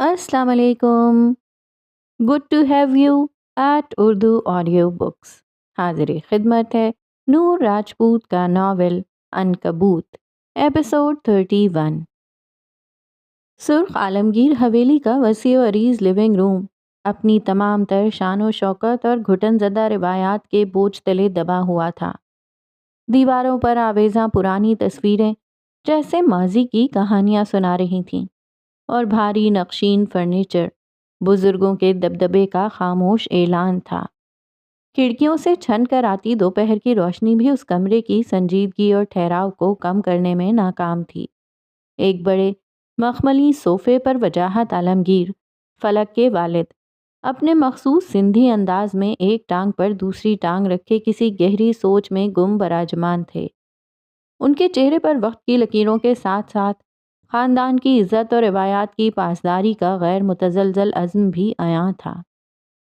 السلام علیکم. Good to have you at Urdu audio books. حاضر خدمت ہے نور راجپوت کا ناول عنکبوت، ایپیسوڈ 31. سرخ عالمگیر حویلی کا وسیع و عریض لیونگ روم اپنی تمام تر شان و شوکت اور گھٹن زدہ روایات کے بوجھ تلے دبا ہوا تھا. دیواروں پر آویزاں پرانی تصویریں جیسے ماضی کی کہانیاں سنا رہی تھیں، اور بھاری نقشین فرنیچر بزرگوں کے دبدبے کا خاموش اعلان تھا. کھڑکیوں سے چھن کر آتی دوپہر کی روشنی بھی اس کمرے کی سنجیدگی اور ٹھہراؤ کو کم کرنے میں ناکام تھی. ایک بڑے مخملی صوفے پر وجاہت عالمگیر، فلک کے والد، اپنے مخصوص سندھی انداز میں ایک ٹانگ پر دوسری ٹانگ رکھے کسی گہری سوچ میں گم براجمان تھے. ان کے چہرے پر وقت کی لکیروں کے ساتھ ساتھ خاندان کی عزت اور روایات کی پاسداری کا غیر متزلزل عزم بھی عیاں تھا.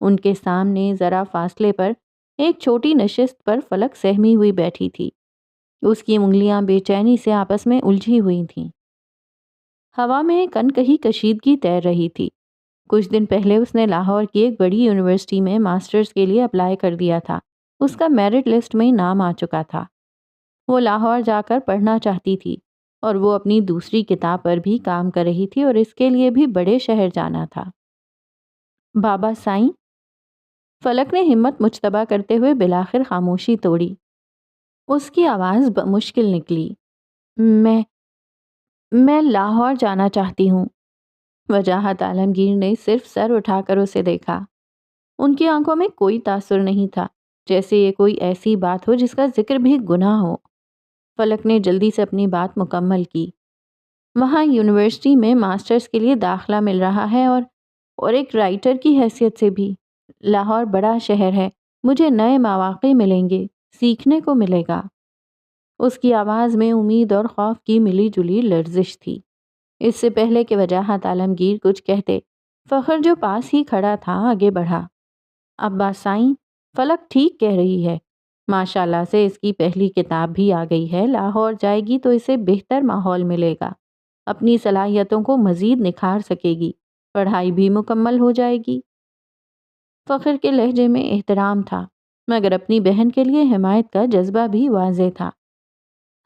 ان کے سامنے ذرا فاصلے پر ایک چھوٹی نشست پر فلک سہمی ہوئی بیٹھی تھی. اس کی انگلیاں بے چینی سے آپس میں الجھی ہوئی تھیں. ہوا میں ایک انکہی کشیدگی تیر رہی تھی. کچھ دن پہلے اس نے لاہور کی ایک بڑی یونیورسٹی میں ماسٹرز کے لیے اپلائی کر دیا تھا. اس کا میرٹ لسٹ میں نام آ چکا تھا. وہ لاہور جا کر پڑھنا چاہتی تھی، اور وہ اپنی دوسری کتاب پر بھی کام کر رہی تھی اور اس کے لیے بھی بڑے شہر جانا تھا. بابا سائیں، فلک نے ہمت مجتبی کرتے ہوئے بالآخر خاموشی توڑی. اس کی آواز بمشکل نکلی. میں لاہور جانا چاہتی ہوں. وجاہت عالمگیر نے صرف سر اٹھا کر اسے دیکھا. ان کی آنکھوں میں کوئی تاثر نہیں تھا، جیسے یہ کوئی ایسی بات ہو جس کا ذکر بھی گناہ ہو. فلک نے جلدی سے اپنی بات مکمل کی. وہاں یونیورسٹی میں ماسٹرز کے لیے داخلہ مل رہا ہے، اور ایک رائٹر کی حیثیت سے بھی. لاہور بڑا شہر ہے، مجھے نئے مواقع ملیں گے، سیکھنے کو ملے گا. اس کی آواز میں امید اور خوف کی ملی جلی لرزش تھی. اس سے پہلے کہ وجاہت عالمگیر کچھ کہتے، فخر جو پاس ہی کھڑا تھا آگے بڑھا. ابا سائیں، فلک ٹھیک کہہ رہی ہے. ماشاءاللہ سے اس کی پہلی کتاب بھی آ گئی ہے. لاہور جائے گی تو اسے بہتر ماحول ملے گا، اپنی صلاحیتوں کو مزید نکھار سکے گی، پڑھائی بھی مکمل ہو جائے گی. فخر کے لہجے میں احترام تھا، مگر اپنی بہن کے لیے حمایت کا جذبہ بھی واضح تھا.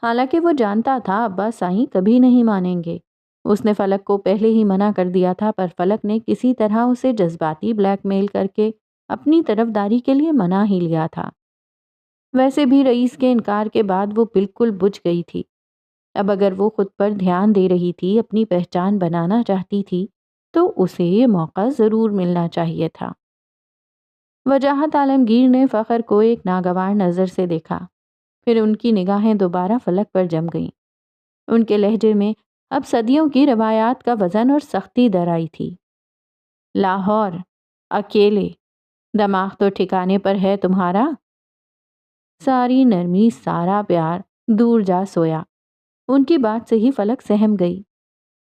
حالانکہ وہ جانتا تھا ابا سائیں کبھی نہیں مانیں گے. اس نے فلک کو پہلے ہی منع کر دیا تھا، پر فلک نے کسی طرح اسے جذباتی بلیک میل کر کے اپنی طرفداری کے لیے منا ہی لیا تھا. ویسے بھی رئیس کے انکار کے بعد وہ بالکل بجھ گئی تھی. اب اگر وہ خود پر دھیان دے رہی تھی، اپنی پہچان بنانا چاہتی تھی، تو اسے یہ موقع ضرور ملنا چاہیے تھا. وجاہت عالمگیر نے فخر کو ایک ناگوار نظر سے دیکھا، پھر ان کی نگاہیں دوبارہ فلک پر جم گئیں. ان کے لہجے میں اب صدیوں کی روایات کا وزن اور سختی در آئی تھی. لاہور، اکیلے، دماغ تو ٹھکانے پر ہے تمہارا؟ ساری نرمی، سارا پیار دور جا سویا. ان کی بات سے ہی فلک سہم گئی.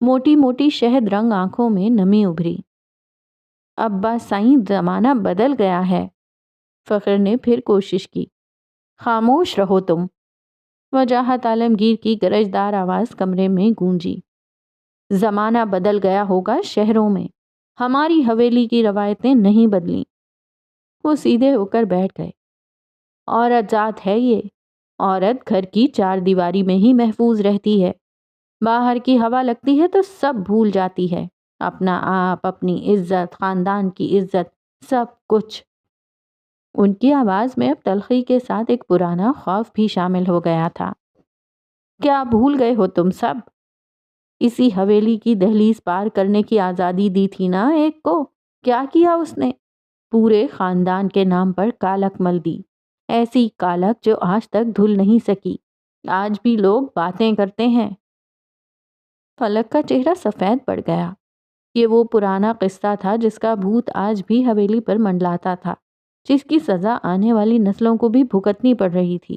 موٹی موٹی شہد رنگ آنکھوں میں نمی ابھری. ابا سائیں، زمانہ بدل گیا ہے. فخر نے پھر کوشش کی. خاموش رہو تم. وجاہت عالمگیر کی گرجدار آواز کمرے میں گونجی. زمانہ بدل گیا ہوگا شہروں میں، ہماری حویلی کی روایتیں نہیں بدلیں. وہ سیدھے ہو کر بیٹھ گئے. عورت ذات ہے یہ. عورت گھر کی چار دیواری میں ہی محفوظ رہتی ہے. باہر کی ہوا لگتی ہے تو سب بھول جاتی ہے، اپنا آپ، اپنی عزت، خاندان کی عزت، سب کچھ. ان کی آواز میں اب تلخی کے ساتھ ایک پرانا خوف بھی شامل ہو گیا تھا. کیا بھول گئے ہو تم سب؟ اسی حویلی کی دہلیز پار کرنے کی آزادی دی تھی نا ایک کو. کیا کیا اس نے؟ پورے خاندان کے نام پر کالک مل دی. ایسی کالک جو آج تک دھل نہیں سکی. آج بھی لوگ باتیں کرتے ہیں. فلک کا چہرہ سفید پڑ گیا. یہ وہ پرانا قصہ تھا جس کا بھوت آج بھی حویلی پر منڈلاتا تھا، جس کی سزا آنے والی نسلوں کو بھی بھگتنی پڑ رہی تھی.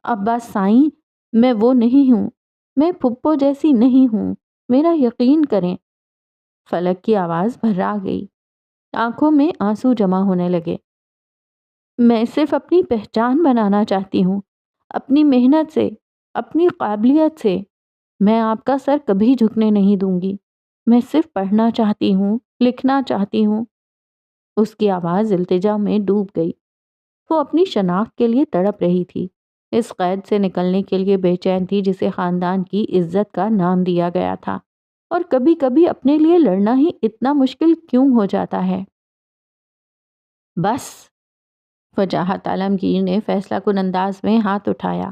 ابا سائیں، میں وہ نہیں ہوں. میں پھپھو جیسی نہیں ہوں. میرا یقین کریں. فلک کی آواز بھرا گئی. آنکھوں میں آنسو جمع ہونے لگے. میں صرف اپنی پہچان بنانا چاہتی ہوں، اپنی محنت سے، اپنی قابلیت سے. میں آپ کا سر کبھی جھکنے نہیں دوں گی. میں صرف پڑھنا چاہتی ہوں، لکھنا چاہتی ہوں۔ اس کی آواز التجا میں ڈوب گئی۔ وہ اپنی شناخت کے لیے تڑپ رہی تھی، اس قید سے نکلنے کے لیے بے چین تھی جسے خاندان کی عزت کا نام دیا گیا تھا۔ اور کبھی کبھی اپنے لیے لڑنا ہی اتنا مشکل کیوں ہو جاتا ہے؟ بس، وجاہت عالمگیر نے فیصلہ کن انداز میں ہاتھ اٹھایا۔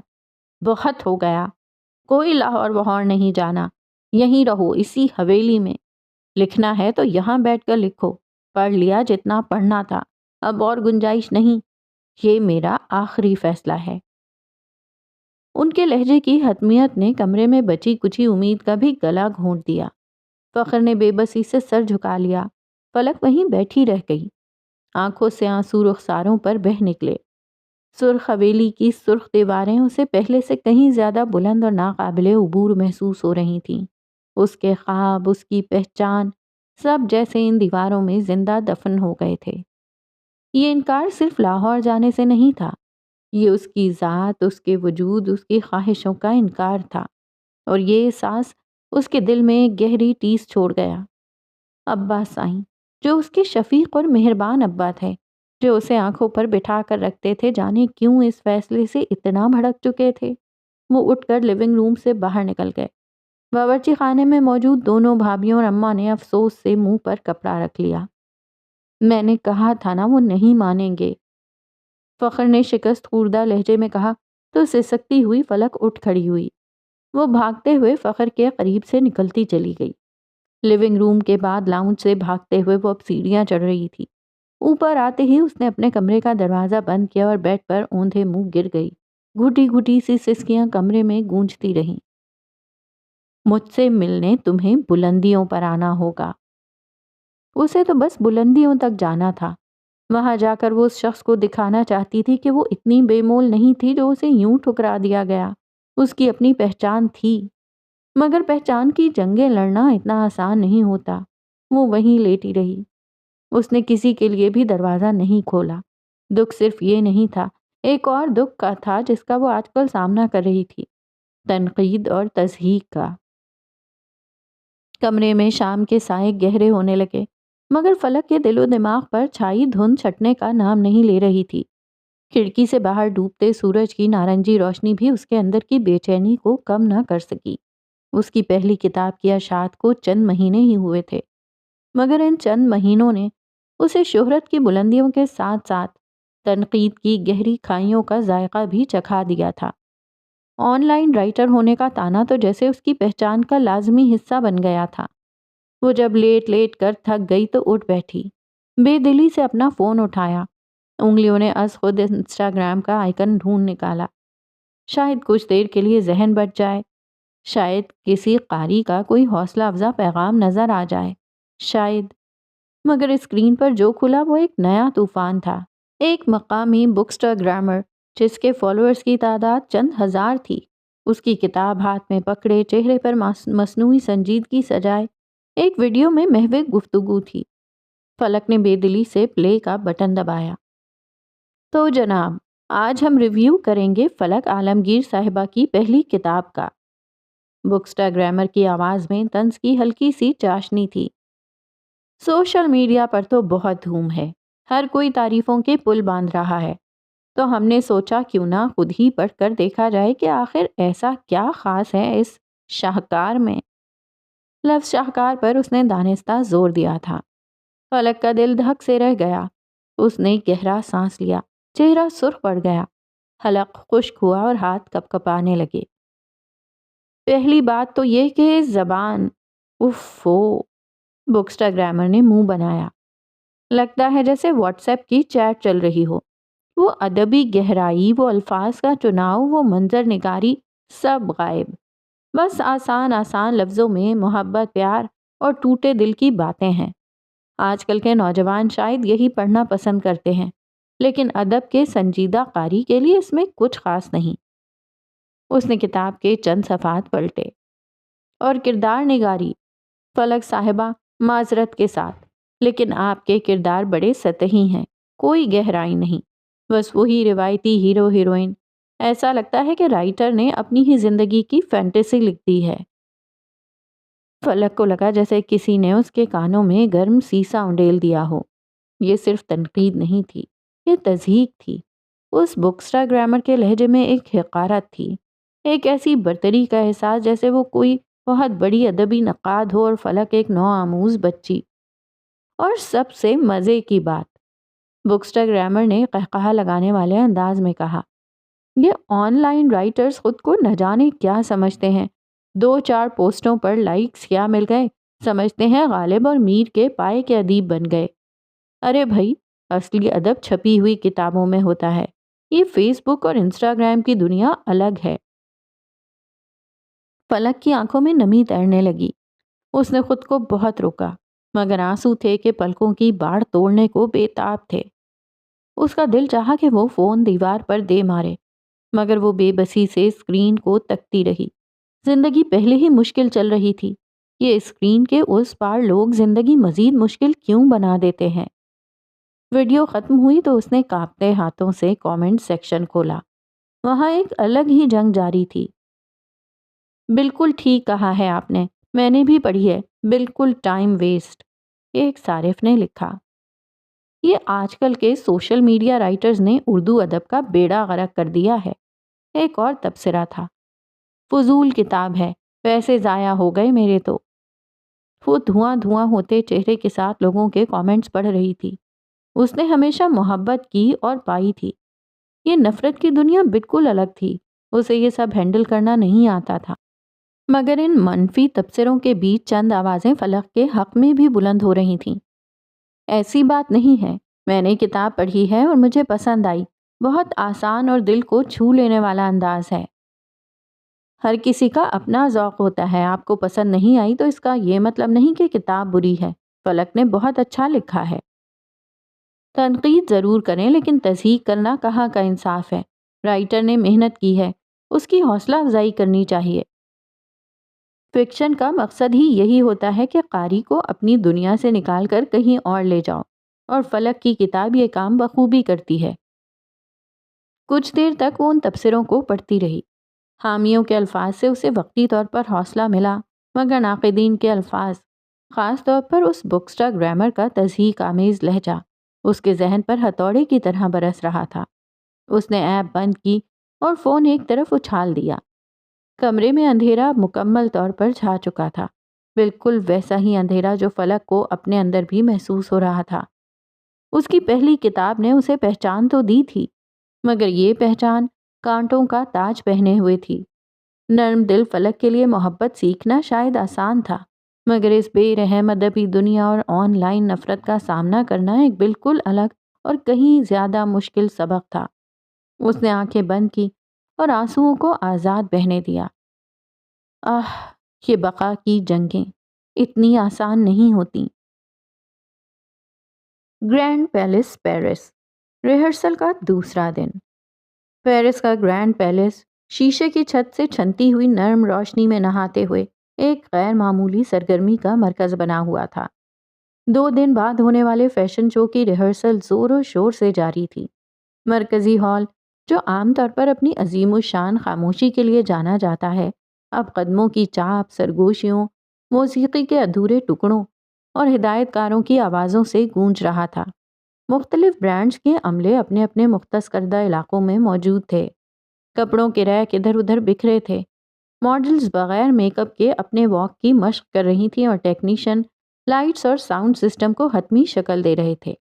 بہت ہو گیا، کوئی لاہور وہور نہیں جانا، یہیں رہو اسی حویلی میں۔ لکھنا ہے تو یہاں بیٹھ کر لکھو، پڑھ لیا جتنا پڑھنا تھا، اب اور گنجائش نہیں، یہ میرا آخری فیصلہ ہے۔ ان کے لہجے کی حتمیت نے کمرے میں بچی کچھی امید کا بھی گلا گھونٹ دیا۔ فخر نے بے بسی سے سر جھکا لیا۔ فلک وہیں بیٹھی رہ گئی، آنکھوں سے آنسو رخساروں پر بہہ نکلے۔ سرخ حویلی کی سرخ دیواریں اسے پہلے سے کہیں زیادہ بلند اور ناقابل عبور محسوس ہو رہی تھیں۔ اس کے خواب، اس کی پہچان، سب جیسے ان دیواروں میں زندہ دفن ہو گئے تھے۔ یہ انکار صرف لاہور جانے سے نہیں تھا، یہ اس کی ذات، اس کے وجود، اس کی خواہشوں کا انکار تھا۔ اور یہ احساس اس کے دل میں ایک گہری ٹیس چھوڑ گیا۔ ابا سائیں، جو اس کے شفیق اور مہربان ابا تھے، جو اسے آنکھوں پر بٹھا کر رکھتے تھے، جانے کیوں اس فیصلے سے اتنا بھڑک چکے تھے۔ وہ اٹھ کر لیونگ روم سے باہر نکل گئے۔ باورچی خانے میں موجود دونوں بھابھیوں اور اماں نے افسوس سے منہ پر کپڑا رکھ لیا۔ میں نے کہا تھا نا وہ نہیں مانیں گے، فخر نے شکست خوردہ لہجے میں کہا تو سسکتی ہوئی فلک اٹھ کھڑی ہوئی۔ وہ بھاگتے ہوئے فخر کے قریب سے نکلتی چلی گئی۔ لیونگ روم کے بعد لاؤنج سے بھاگتے ہوئے وہ اب سیڑھیاں چڑھ رہی تھی۔ اوپر آتے ہی اس نے اپنے کمرے کا دروازہ بند کیا اور بیڈ پر اوندھے منہ گر گئی۔ گھٹی گھٹی سی سسکیاں کمرے میں گونجتی رہیں۔ مجھ سے ملنے تمہیں بلندیوں پر آنا ہوگا۔ اسے تو بس بلندیوں تک جانا تھا۔ وہاں جا کر وہ اس شخص کو دکھانا چاہتی تھی کہ وہ اتنی بے مول نہیں تھی جو اسے یوں ٹھکرا دیا گیا۔ اس کی اپنی پہچان تھی، مگر پہچان کی جنگیں لڑنا اتنا آسان نہیں ہوتا۔ وہ وہیں لیٹی رہی۔ اس نے کسی کے لیے بھی دروازہ نہیں کھولا۔ دکھ صرف یہ نہیں تھا، ایک اور دکھ کا تھا جس کا وہ آج کل سامنا کر رہی تھی، تنقید اور تضحیک کا۔ کمرے میں شام کے سائے گہرے ہونے لگے، مگر فلک کے دل و دماغ پر چھائی دھند چھٹنے کا نام نہیں لے رہی تھی۔ کھڑکی سے باہر ڈوبتے سورج کی نارنجی روشنی بھی اس کے اندر کی بے چینی کو کم نہ کر سکی۔ اس کی پہلی کتاب کی اشاعت کو چند مہینے ہی ہوئے تھے، مگر ان چند مہینوں نے اسے شہرت کی بلندیوں کے ساتھ ساتھ تنقید کی گہری کھائیوں کا ذائقہ بھی چکھا دیا تھا۔ آن لائن رائٹر ہونے کا تانا تو جیسے اس کی پہچان کا لازمی حصہ بن گیا تھا۔ وہ جب لیٹ لیٹ کر تھک گئی تو اٹھ بیٹھی، بے دلی سے اپنا فون اٹھایا، انگلیوں نے از خود انسٹاگرام کا آئیکن ڈھونڈ نکالا۔ شاید کچھ دیر کے لیے ذہن بٹ جائے، شاید کسی قاری کا کوئی حوصلہ افزا پیغام نظر آ جائے، شاید، مگر اسکرین پر جو کھلا وہ ایک نیا طوفان تھا۔ ایک مقامی بکسٹاگرامر جس کے فالوورز کی تعداد چند ہزار تھی، اس کی کتاب ہاتھ میں پکڑے، چہرے پر مصنوعی سنجیدگی سجائے، ایک ویڈیو میں محو گفتگو تھی۔ فلک نے بے دلی سے پلے کا بٹن دبایا۔ تو جناب، آج ہم ریویو کریں گے فلک عالمگیر صاحبہ کی پہلی کتاب کا۔ بکسٹاگرامر کی آواز میں طنز کی ہلکی سی چاشنی تھی۔ سوشل میڈیا پر تو بہت دھوم ہے، ہر کوئی تعریفوں کے پل باندھ رہا ہے، تو ہم نے سوچا کیوں نہ خود ہی پڑھ کر دیکھا جائے کہ آخر ایسا کیا خاص ہے اس شاہکار میں۔ لفظ شاہکار پر اس نے دانستہ زور دیا تھا۔ فلک کا دل دھک سے رہ گیا۔ اس نے گہرا سانس لیا، چہرہ سرخ پڑ گیا، حلق خشک ہوا اور ہاتھ کپ کپانے لگے۔ پہلی بات تو یہ کہ زبان، اوفو، بکسٹاگرامر نے منہ بنایا۔ لگتا ہے جیسے واٹس ایپ کی چیٹ چل رہی ہو۔ وہ ادبی گہرائی، وہ الفاظ کا چناؤ، وہ منظر نگاری، سب غائب۔ بس آسان آسان لفظوں میں محبت، پیار اور ٹوٹے دل کی باتیں ہیں۔ آج کل کے نوجوان شاید یہی پڑھنا پسند کرتے ہیں، لیکن ادب کے سنجیدہ قاری کے لیے اس میں کچھ خاص نہیں۔ اس نے کتاب کے چند صفحات پلٹے۔ اور کردار نگاری، فلک صاحبہ، معذرت کے ساتھ، لیکن آپ کے کردار بڑے سطحی ہیں، کوئی گہرائی نہیں، بس وہی روایتی ہیرو ہیروئن۔ ایسا لگتا ہے کہ رائٹر نے اپنی ہی زندگی کی فینٹیسی لکھ دی ہے۔ فلک کو لگا جیسے کسی نے اس کے کانوں میں گرم سیسا انڈیل دیا ہو۔ یہ صرف تنقید نہیں تھی، یہ تضحیک تھی۔ اس بکسٹا گرامر کے لہجے میں ایک حقارت تھی، ایک ایسی برتری کا احساس جیسے وہ کوئی بہت بڑی ادبی نقاد ہو اور فلک ایک نو آموز بچی۔ اور سب سے مزے کی بات، بکسٹا گرامر نے قہقہا لگانے والے انداز میں کہا، یہ آن لائن رائٹرز خود کو نہ جانے کیا سمجھتے ہیں، 2-4 پوسٹوں پر لائکس کیا مل گئے، سمجھتے ہیں غالب اور میر کے پائے کے ادیب بن گئے۔ ارے بھائی، اصلی ادب چھپی ہوئی کتابوں میں ہوتا ہے، یہ فیس بک اور انسٹاگرام کی دنیا الگ ہے۔ فلک کی آنکھوں میں نمی تیرنے لگی۔ اس نے خود کو بہت روکا، مگر آنسو تھے کہ پلکوں کی باڑ توڑنے کو بے تاب تھے۔ اس کا دل چاہا کہ وہ فون دیوار پر دے مارے، مگر وہ بے بسی سے اسکرین کو تکتی رہی۔ زندگی پہلے ہی مشکل چل رہی تھی، یہ اسکرین کے اس پار لوگ زندگی مزید مشکل کیوں بنا دیتے ہیں؟ ویڈیو ختم ہوئی تو اس نے کانپتے ہاتھوں سے کامنٹ سیکشن کھولا۔ وہاں ایک الگ ہی جنگ جاری تھی۔ بالکل ٹھیک کہا ہے آپ نے، میں نے بھی پڑھی ہے، بالکل ٹائم ویسٹ، ایک صارف نے لکھا۔ یہ آج کل کے سوشل میڈیا رائٹرز نے اردو ادب کا بیڑا غرق کر دیا ہے، ایک اور تبصرہ تھا۔ فضول کتاب ہے، پیسے ضائع ہو گئے میرے تو۔ وہ دھواں دھواں ہوتے چہرے کے ساتھ لوگوں کے کامنٹس پڑھ رہی تھی۔ اس نے ہمیشہ محبت کی اور پائی تھی۔ یہ نفرت کی دنیا بالکل الگ تھی، اسے یہ سب ہینڈل کرنا نہیں آتا تھا۔ مگر ان منفی تبصروں کے بیچ چند آوازیں فلک کے حق میں بھی بلند ہو رہی تھیں۔ ایسی بات نہیں ہے، میں نے کتاب پڑھی ہے اور مجھے پسند آئی، بہت آسان اور دل کو چھو لینے والا انداز ہے۔ ہر کسی کا اپنا ذوق ہوتا ہے، آپ کو پسند نہیں آئی تو اس کا یہ مطلب نہیں کہ کتاب بری ہے۔ فلک نے بہت اچھا لکھا ہے۔ تنقید ضرور کریں لیکن تصحیح کرنا کہاں کا انصاف ہے۔ رائٹر نے محنت کی ہے، اس کی حوصلہ افزائی کرنی چاہیے۔ فکشن کا مقصد ہی یہی ہوتا ہے کہ قاری کو اپنی دنیا سے نکال کر کہیں اور لے جاؤ، اور فلک کی کتاب یہ کام بخوبی کرتی ہے۔ کچھ دیر تک وہ ان تبصروں کو پڑھتی رہی۔ حامیوں کے الفاظ سے اسے وقتی طور پر حوصلہ ملا، مگر ناقدین کے الفاظ، خاص طور پر اس بکسٹا گرامر کا تضحیک آمیز لہجہ، اس کے ذہن پر ہتھوڑے کی طرح برس رہا تھا۔ اس نے ایپ بند کی اور فون ایک طرف اچھال دیا۔ کمرے میں اندھیرا مکمل طور پر چھا چکا تھا، بالکل ویسا ہی اندھیرا جو فلک کو اپنے اندر بھی محسوس ہو رہا تھا۔ اس کی پہلی کتاب نے اسے پہچان تو دی تھی، مگر یہ پہچان کانٹوں کا تاج پہنے ہوئے تھی۔ نرم دل فلک کے لیے محبت سیکھنا شاید آسان تھا، مگر اس بے رحم ادبی دنیا اور آن لائن نفرت کا سامنا کرنا ایک بالکل الگ اور کہیں زیادہ مشکل سبق تھا۔ اس نے آنکھیں بند کی اور آنسوؤں کو آزاد بہنے دیا۔ یہ بقا کی جنگیں اتنی آسان نہیں ہوتی۔ گرینڈ پیلس پیرس، ریہرسل کا دوسرا دن۔ پیرس کا گرینڈ پیلس شیشے کی چھت سے چھنتی ہوئی نرم روشنی میں نہاتے ہوئے ایک غیر معمولی سرگرمی کا مرکز بنا ہوا تھا۔ 2 دن بعد ہونے والے فیشن شو کی ریہرسل زور و شور سے جاری تھی۔ مرکزی ہال، جو عام طور پر اپنی عظیم الشان خاموشی کے لیے جانا جاتا ہے، اب قدموں کی چاپ، سرگوشیوں، موسیقی کے ادھورے ٹکڑوں اور ہدایت کاروں کی آوازوں سے گونج رہا تھا۔ مختلف برانڈز کے عملے اپنے اپنے مختص کردہ علاقوں میں موجود تھے۔ کپڑوں کے ریک ادھر ادھر بکھرے تھے۔ ماڈلز بغیر میک اپ کے اپنے واک کی مشق کر رہی تھیں اور ٹیکنیشین لائٹس اور ساؤنڈ سسٹم کو حتمی شکل دے رہے تھے۔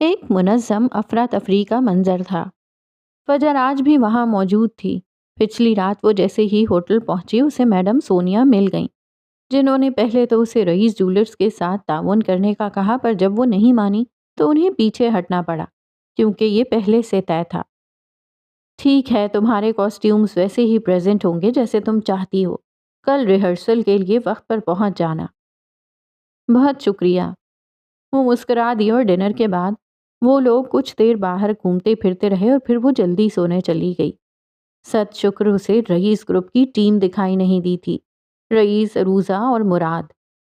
ایک منظم افراتفری کا منظر تھا۔ فجر آج بھی وہاں موجود تھی۔ پچھلی رات وہ جیسے ہی ہوٹل پہنچی اسے میڈم سونیا مل گئیں، جنہوں نے پہلے تو اسے رئیس جولرز کے ساتھ تعاون کرنے کا کہا، پر جب وہ نہیں مانی تو انہیں پیچھے ہٹنا پڑا کیونکہ یہ پہلے سے طے تھا۔ ٹھیک ہے، تمہارے کاسٹیومز ویسے ہی پریزنٹ ہوں گے جیسے تم چاہتی ہو، کل ریہرسل کے لیے وقت پر پہنچ جانا۔ بہت شکریہ، وہ مسکرا دی اور ڈنر کے بعد وہ لوگ کچھ دیر باہر گھومتے پھرتے رہے اور پھر وہ جلدی سونے چلی گئی۔ ست شکر اسے رئیس گروپ کی ٹیم دکھائی نہیں دی تھی۔ رئیس، روزہ اور مراد،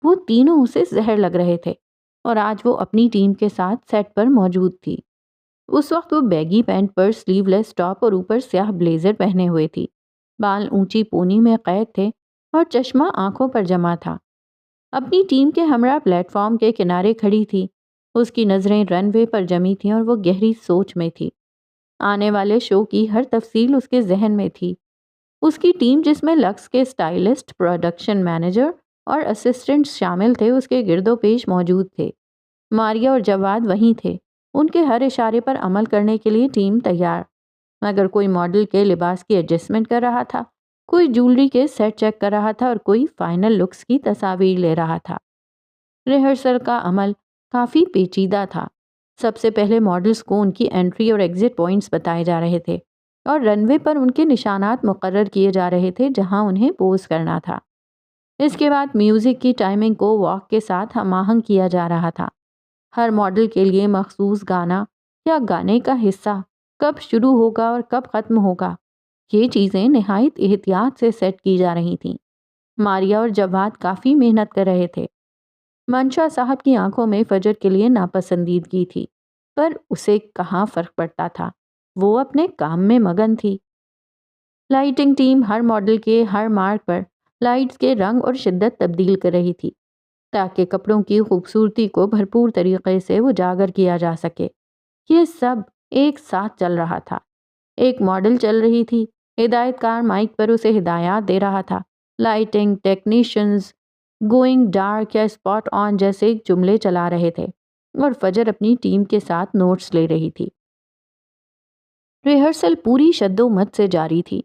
وہ تینوں اسے زہر لگ رہے تھے، اور آج وہ اپنی ٹیم کے ساتھ سیٹ پر موجود تھی۔ اس وقت وہ بیگی پینٹ پر سلیو لیس ٹاپ اور اوپر سیاہ بلیزر پہنے ہوئے تھی۔ بال اونچی پونی میں قید تھے اور چشمہ آنکھوں پر جمع تھا۔ اپنی ٹیم کے ہمراہ پلیٹ فارم کے کنارے کھڑی تھی۔ اس کی نظریں رن وے پر جمی تھیں اور وہ گہری سوچ میں تھی۔ آنے والے شو کی ہر تفصیل اس کے ذہن میں تھی۔ اس کی ٹیم، جس میں لکس کے سٹائلسٹ، پروڈکشن مینیجر اور اسسٹنٹس شامل تھے، اس کے گرد و پیش موجود تھے۔ ماریا اور جواد وہیں تھے، ان کے ہر اشارے پر عمل کرنے کے لیے ٹیم تیار۔ مگر کوئی ماڈل کے لباس کی ایڈجسٹمنٹ کر رہا تھا، کوئی جولری کے سیٹ چیک کر رہا تھا اور کوئی فائنل لکس کی تصاویر لے رہا تھا۔ ریہرسل کا عمل کافی پیچیدہ تھا۔ سب سے پہلے ماڈلز کو ان کی انٹری اور ایگزٹ پوائنٹس بتائے جا رہے تھے اور رن وے پر ان کے نشانات مقرر کیے جا رہے تھے جہاں انہیں پوز کرنا تھا۔ اس کے بعد میوزک کی ٹائمنگ کو واک کے ساتھ ہم آہنگ کیا جا رہا تھا۔ ہر ماڈل کے لیے مخصوص گانا یا گانے کا حصہ کب شروع ہوگا اور کب ختم ہوگا، یہ چیزیں نہایت احتیاط سے سیٹ کی جا رہی تھیں۔ ماریا اور جواد کافی محنت کر رہے تھے۔ منشا صاحب کی آنکھوں میں فجر کے لیے ناپسندیدگی تھی، پر اسے کہاں فرق پڑتا تھا، وہ اپنے کام میں مگن تھی۔ لائٹنگ ٹیم ہر ماڈل کے ہر مارک پر لائٹس کے رنگ اور شدت تبدیل کر رہی تھی تاکہ کپڑوں کی خوبصورتی کو بھرپور طریقے سے اجاگر کیا جا سکے۔ یہ سب ایک ساتھ چل رہا تھا۔ ایک ماڈل چل رہی تھی، ہدایت کار مائک پر اسے ہدایات دے رہا تھا۔ لائٹنگ ٹیکنیشینز گوئنگ ڈارک یا اسپاٹ آن جیسے جملے چلا رہے تھے اور فجر اپنی ٹیم کے ساتھ نوٹس لے رہی تھی۔ ریہرسل پوری شد و مت سے جاری تھی۔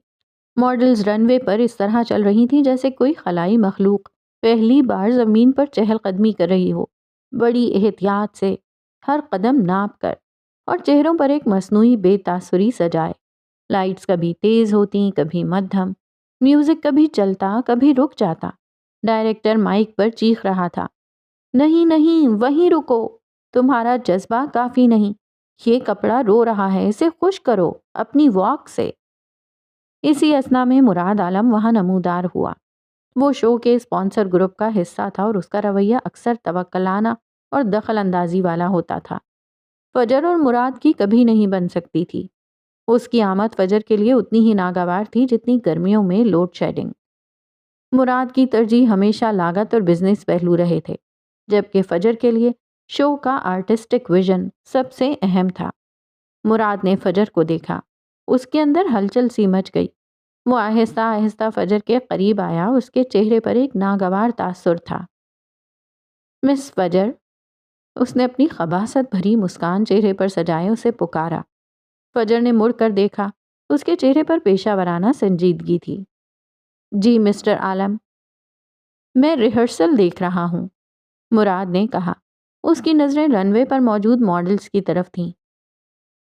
ماڈلز رن وے پر اس طرح چل رہی تھیں جیسے کوئی خلائی مخلوق پہلی بار زمین پر چہل قدمی کر رہی ہو، بڑی احتیاط سے، ہر قدم ناپ کر، اور چہروں پر ایک مصنوعی بے تاثری سجائے۔ لائٹس کبھی تیز ہوتی، کبھی مدھم، میوزک کبھی چلتا، کبھی رک جاتا۔ ڈائریکٹر مائک پر چیخ رہا تھا، نہیں نہیں، وہیں رکو، تمہارا جذبہ کافی نہیں، یہ کپڑا رو رہا ہے، اسے خوش کرو اپنی واک سے۔ اسی اثنا میں مراد عالم وہاں نمودار ہوا۔ وہ شو کے اسپانسر گروپ کا حصہ تھا اور اس کا رویہ اکثر توکلانہ اور دخل اندازی والا ہوتا تھا۔ فجر اور مراد کی کبھی نہیں بن سکتی تھی۔ اس کی آمد فجر کے لیے اتنی ہی ناگوار تھی جتنی گرمیوں میں لوڈ شیڈنگ۔ مراد کی ترجیح ہمیشہ لاگت اور بزنس پہلو رہے تھے، جبکہ فجر کے لیے شو کا آرٹسٹک ویژن سب سے اہم تھا۔ مراد نے فجر کو دیکھا، اس کے اندر ہلچل سی مچ گئی۔ وہ آہستہ آہستہ فجر کے قریب آیا، اس کے چہرے پر ایک ناگوار تاثر تھا۔ مس فجر، اس نے اپنی خباثت بھری مسکان چہرے پر سجائے اسے پکارا۔ فجر نے مڑ کر دیکھا، اس کے چہرے پر پیشہ ورانہ سنجیدگی تھی۔ جی مسٹر عالم، میں ریہرسل دیکھ رہا ہوں، مراد نے کہا۔ اس کی نظریں رن وے پر موجود ماڈلز کی طرف تھیں۔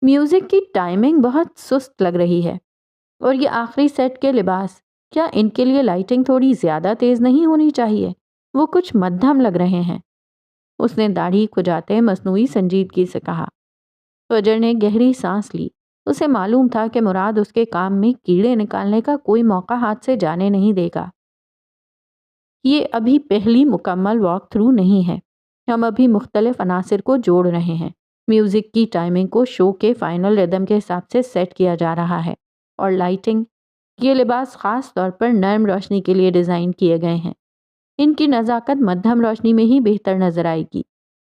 میوزک کی ٹائمنگ بہت سست لگ رہی ہے، اور یہ آخری سیٹ کے لباس، کیا ان کے لیے لائٹنگ تھوڑی زیادہ تیز نہیں ہونی چاہیے؟ وہ کچھ مدھم لگ رہے ہیں۔ اس نے داڑھی کھجاتے مصنوعی سنجیدگی سے کہا۔ فجر نے گہری سانس لی۔ اسے معلوم تھا کہ مراد اس کے کام میں کیڑے نکالنے کا کوئی موقع ہاتھ سے جانے نہیں دے گا۔ یہ ابھی پہلی مکمل واک تھرو نہیں ہے، ہم ابھی مختلف عناصر کو جوڑ رہے ہیں۔ میوزک کی ٹائمنگ کو شو کے فائنل ردم کے حساب سے سیٹ کیا جا رہا ہے، اور لائٹنگ، یہ لباس خاص طور پر نرم روشنی کے لیے ڈیزائن کیے گئے ہیں۔ ان کی نزاکت مدھم روشنی میں ہی بہتر نظر آئے گی،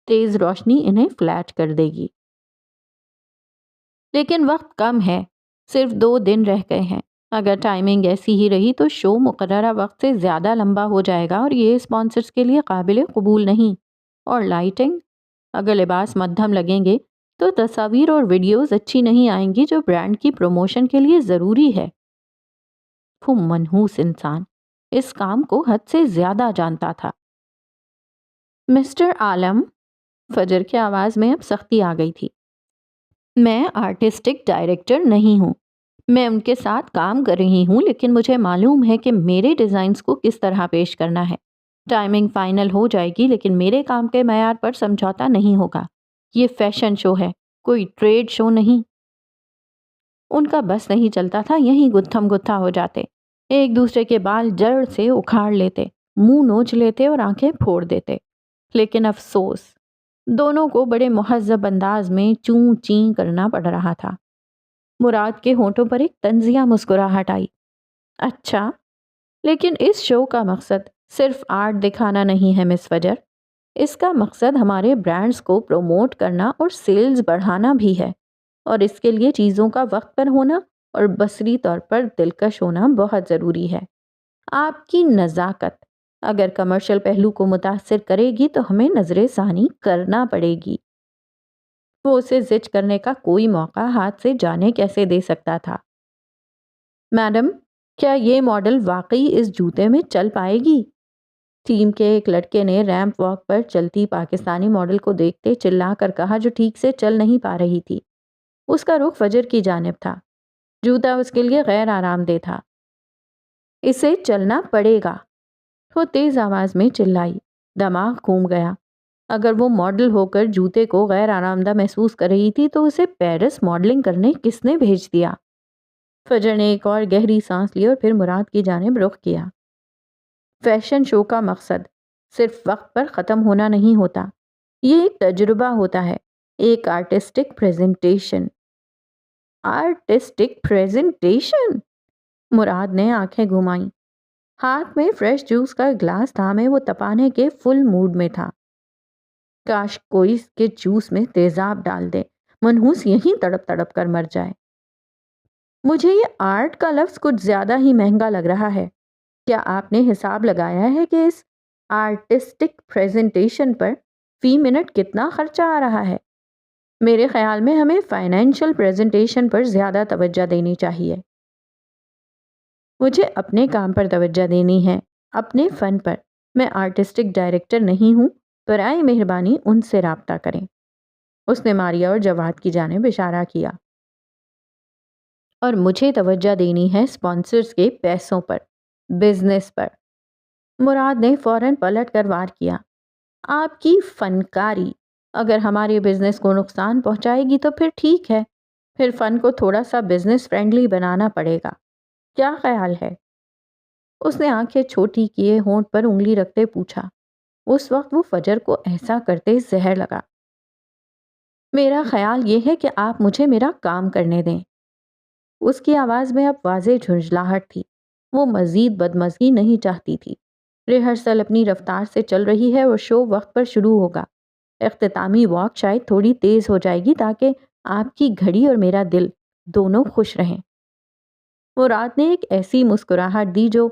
تیز روشنی انہیں فلیٹ کر دے گی۔ لیکن وقت کم ہے، صرف 2 دن رہ گئے ہیں۔ اگر ٹائمنگ ایسی ہی رہی تو شو مقررہ وقت سے زیادہ لمبا ہو جائے گا اور یہ اسپانسرز کے لیے قابل قبول نہیں۔ اور لائٹنگ، اگر لباس مدھم لگیں گے تو تصاویر اور ویڈیوز اچھی نہیں آئیں گی جو برانڈ کی پروموشن کے لیے ضروری ہے۔ وہ منحوس انسان اس کام کو حد سے زیادہ جانتا تھا۔ مسٹر عالم، فجر کی آواز میں اب سختی آ گئی تھی، میں آرٹسٹک ڈائریکٹر نہیں ہوں۔ میں ان کے ساتھ کام کر رہی ہوں، لیکن مجھے معلوم ہے کہ میرے ڈیزائنز کو کس طرح پیش کرنا ہے۔ ٹائمنگ فائنل ہو جائے گی، لیکن میرے کام کے معیار پر سمجھوتا نہیں ہوگا۔ یہ فیشن شو ہے، کوئی ٹریڈ شو نہیں۔ ان کا بس نہیں چلتا تھا، یہیں گتھم گتھا ہو جاتے، ایک دوسرے کے بال جڑ سے اکھاڑ لیتے، منہ نوچ لیتے اور آنکھیں پھوڑ دیتے۔ لیکن افسوس، دونوں کو بڑے مہذب انداز میں چوں چیں کرنا پڑ رہا تھا۔ مراد کے ہونٹوں پر ایک طنزیہ مسکراہٹ آئی۔ اچھا، لیکن اس شو کا مقصد صرف آرٹ دکھانا نہیں ہے مس فجر، اس کا مقصد ہمارے برانڈز کو پروموٹ کرنا اور سیلز بڑھانا بھی ہے، اور اس کے لیے چیزوں کا وقت پر ہونا اور بصری طور پر دلکش ہونا بہت ضروری ہے۔ آپ کی نزاکت اگر کمرشل پہلو کو متاثر کرے گی تو ہمیں نظر ثانی کرنا پڑے گی۔ وہ اسے زج کرنے کا کوئی موقع ہاتھ سے جانے کیسے دے سکتا تھا۔ میڈم، کیا یہ ماڈل واقعی اس جوتے میں چل پائے گی؟ ٹیم کے ایک لڑکے نے ریمپ واک پر چلتی پاکستانی ماڈل کو دیکھتے چلا کر کہا، جو ٹھیک سے چل نہیں پا رہی تھی۔ اس کا رخ فجر کی جانب تھا۔ جوتا اس کے لیے غیر آرام دہ تھا۔ اسے چلنا پڑے گا، وہ تیز آواز میں چلائی۔ دماغ گھوم گیا۔ اگر وہ ماڈل ہو کر جوتے کو غیر آرام دہ محسوس کر رہی تھی تو اسے پیرس ماڈلنگ کرنے کس نے بھیج دیا؟ فجر نے ایک اور گہری سانس لی اور پھر مراد کی جانب رخ کیا۔ فیشن شو کا مقصد صرف وقت پر ختم ہونا نہیں ہوتا، یہ ایک تجربہ ہوتا ہے، ایک artistic presentation. Artistic presentation? Murad نے آنکھیں گھمائیں۔ ہاتھ میں فریش جوس کا گلاس تھامے وہ تپانے کے فل موڈ میں تھا۔ کاش کوئی اس کے جوس میں تیزاب ڈال دے، منحوس یہیں تڑپ تڑپ کر مر جائے۔ مجھے یہ آرٹ کا لفظ کچھ زیادہ ہی مہنگا لگ رہا ہے۔ کیا آپ نے حساب لگایا ہے کہ اس آرٹسٹک پریزنٹیشن پر فی منٹ کتنا خرچہ آ رہا ہے؟ میرے خیال میں ہمیں فائنینشیل پریزنٹیشن پر زیادہ توجہ دینی چاہیے۔ مجھے اپنے کام پر توجہ دینی ہے، اپنے فن پر۔ میں آرٹسٹک ڈائریکٹر نہیں ہوں، برائے مہربانی ان سے رابطہ کریں۔ اس نے ماریا اور جواد کی جانب اشارہ کیا۔ اور مجھے توجہ دینی ہے اسپانسرز کے پیسوں پر، بزنس پر۔ مراد نے فوراً پلٹ کر وار کیا۔ آپ کی فنکاری اگر ہمارے بزنس کو نقصان پہنچائے گی تو پھر ٹھیک ہے، پھر فن کو تھوڑا سا بزنس فرینڈلی بنانا پڑے گا۔ کیا خیال ہے؟ اس نے آنکھیں چھوٹی کیے ہونٹ پر انگلی رکھتے پوچھا۔ اس وقت وہ فجر کو ایسا کرتے زہر لگا۔ میرا خیال یہ ہے کہ آپ مجھے میرا کام کرنے دیں۔ اس کی آواز میں اب واضح جھنجھلاہٹ تھی۔ وہ مزید بدمزگی نہیں چاہتی تھی۔ ریہرسل اپنی رفتار سے چل رہی ہے اور شو وقت پر شروع ہوگا۔ اختتامی واک شاید تھوڑی تیز ہو جائے گی تاکہ آپ کی گھڑی اور میرا دل دونوں خوش رہیں۔ مراد نے ایک ایسی مسکراہٹ دی جو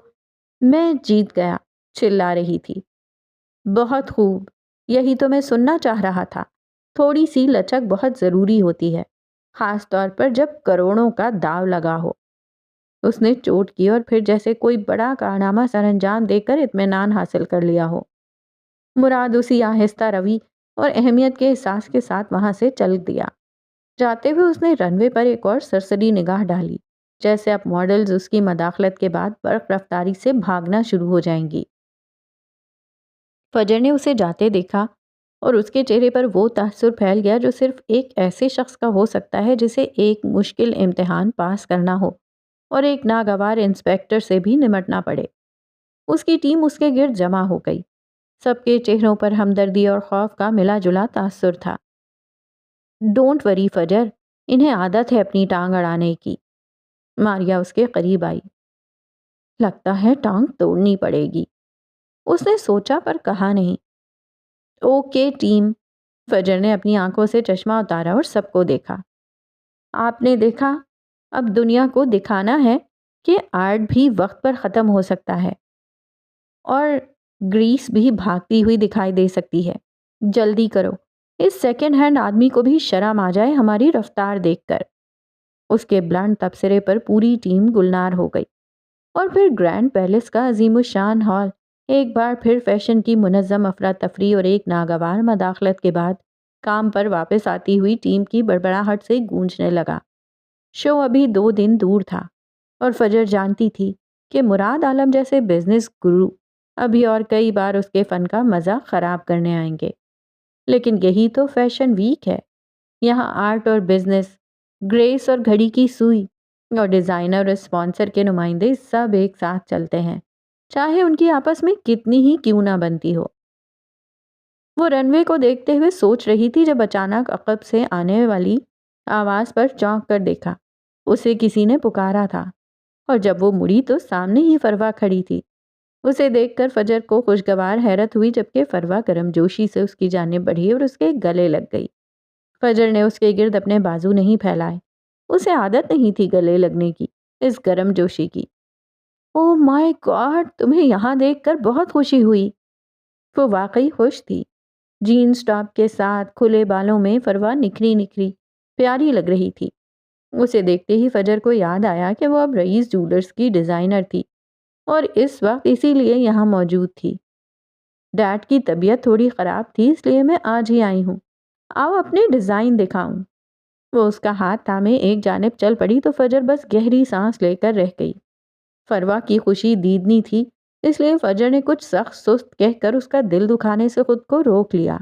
میں جیت گیا چلا رہی تھی۔ بہت خوب، یہی تو میں سننا چاہ رہا تھا۔ تھوڑی سی لچک بہت ضروری ہوتی ہے، خاص طور پر جب کروڑوں کا داو لگا ہو۔ اس نے چوٹ کی اور پھر جیسے کوئی بڑا کارنامہ سر انجام دے کر اطمینان حاصل کر لیا ہو۔ مراد اسی آہستہ روی اور اہمیت کے احساس کے ساتھ وہاں سے چل دیا۔ جاتے ہوئے اس نے رن وے پر ایک اور سرسری نگاہ ڈالی، جیسے اب ماڈلز اس کی مداخلت کے بعد برق رفتاری سے بھاگنا شروع ہو جائیں گی۔ فجر نے اسے جاتے دیکھا اور اس کے چہرے پر وہ تاثر پھیل گیا جو صرف ایک ایسے شخص کا ہو سکتا ہے جسے ایک مشکل امتحان پاس کرنا ہو اور ایک ناگوار انسپیکٹر سے بھی نمٹنا پڑے۔ اس کی ٹیم اس کے گرد جمع ہو گئی۔ سب کے چہروں پر ہمدردی اور خوف کا ملا جلا تاثر تھا۔ ڈونٹ وری فجر، انہیں عادت ہے اپنی ٹانگ اڑانے کی۔ ماریا اس کے قریب آئی۔ لگتا ہے ٹانگ توڑنی پڑے گی۔ اس نے سوچا پر کہا نہیں۔ Okay team. فجر نے اپنی آنکھوں سے چشمہ اتارا اور سب کو دیکھا۔ آپ نے دیکھا، اب دنیا کو دکھانا ہے کہ آرٹ بھی وقت پر ختم ہو سکتا ہے اور گریس بھی بھاگتی ہوئی دکھائی دے سکتی ہے۔ جلدی کرو، اس سیکنڈ ہینڈ آدمی کو بھی شرم آ جائے ہماری رفتار دیکھ کر۔ اس کے بلند تبصرے پر پوری ٹیم گلنار ہو گئی۔ اور پھر گرینڈ پیلس کا عظیم الشان ہال ایک بار پھر فیشن کی منظم افراتفری اور ایک ناگوار مداخلت کے بعد کام پر واپس آتی ہوئی ٹیم کی بڑبڑاہٹ سے گونجنے لگا۔ شو ابھی 2 دن دور تھا اور فجر جانتی تھی کہ مراد عالم جیسے بزنس گرو ابھی اور کئی بار اس کے فن کا مزہ خراب کرنے آئیں گے۔ لیکن یہی تو فیشن ویک ہے۔ یہاں آرٹ اور بزنس، گریس اور گھڑی کی سوئی اور ڈیزائنر اور اسپانسر کے نمائندے سب ایک ساتھ چلتے ہیں، چاہے ان کی آپس میں کتنی ہی کیوں نہ بنتی ہو۔ وہ رن وے کو دیکھتے ہوئے سوچ رہی تھی جب اچانک عقب سے آنے والی آواز پر چونک کر دیکھا۔ اسے کسی نے پکارا تھا اور جب وہ مڑی تو سامنے ہی فروا کھڑی تھی۔ اسے دیکھ کر فجر کو خوشگوار حیرت ہوئی، جبکہ فروا گرم جوشی سے اس کی جانب بڑھی اور اس کے گلے لگ گئی۔ فجر نے اس کے گرد اپنے بازو نہیں پھیلائے، اسے عادت نہیں تھی گلے لگنے کی، اس گرم جوشی کی۔ او مائی گاڈ، تمہیں یہاں دیکھ کر بہت خوشی ہوئی۔ وہ واقعی خوش تھی۔ جینز ٹاپ کے ساتھ کھلے بالوں میں فروا نکھری نکھری پیاری لگ رہی تھی۔ اسے دیکھتے ہی فجر کو یاد آیا کہ وہ اب رئیس جولرز کی ڈیزائنر تھی اور اس وقت اسی لیے یہاں موجود تھی۔ ڈیڈ کی طبیعت تھوڑی خراب تھی، اس لیے میں آج ہی آئی ہوں، آؤ اپنے ڈیزائن دکھاؤں۔ وہ اس کا ہاتھ تھامے ایک جانب چل پڑی تو فجر بس گہری سانس لے کر رہ گئی۔ فروا کی خوشی دیدنی تھی، اس لیے فجر نے کچھ سخت سست کہہ کر اس کا دل دکھانے سے خود کو روک لیا۔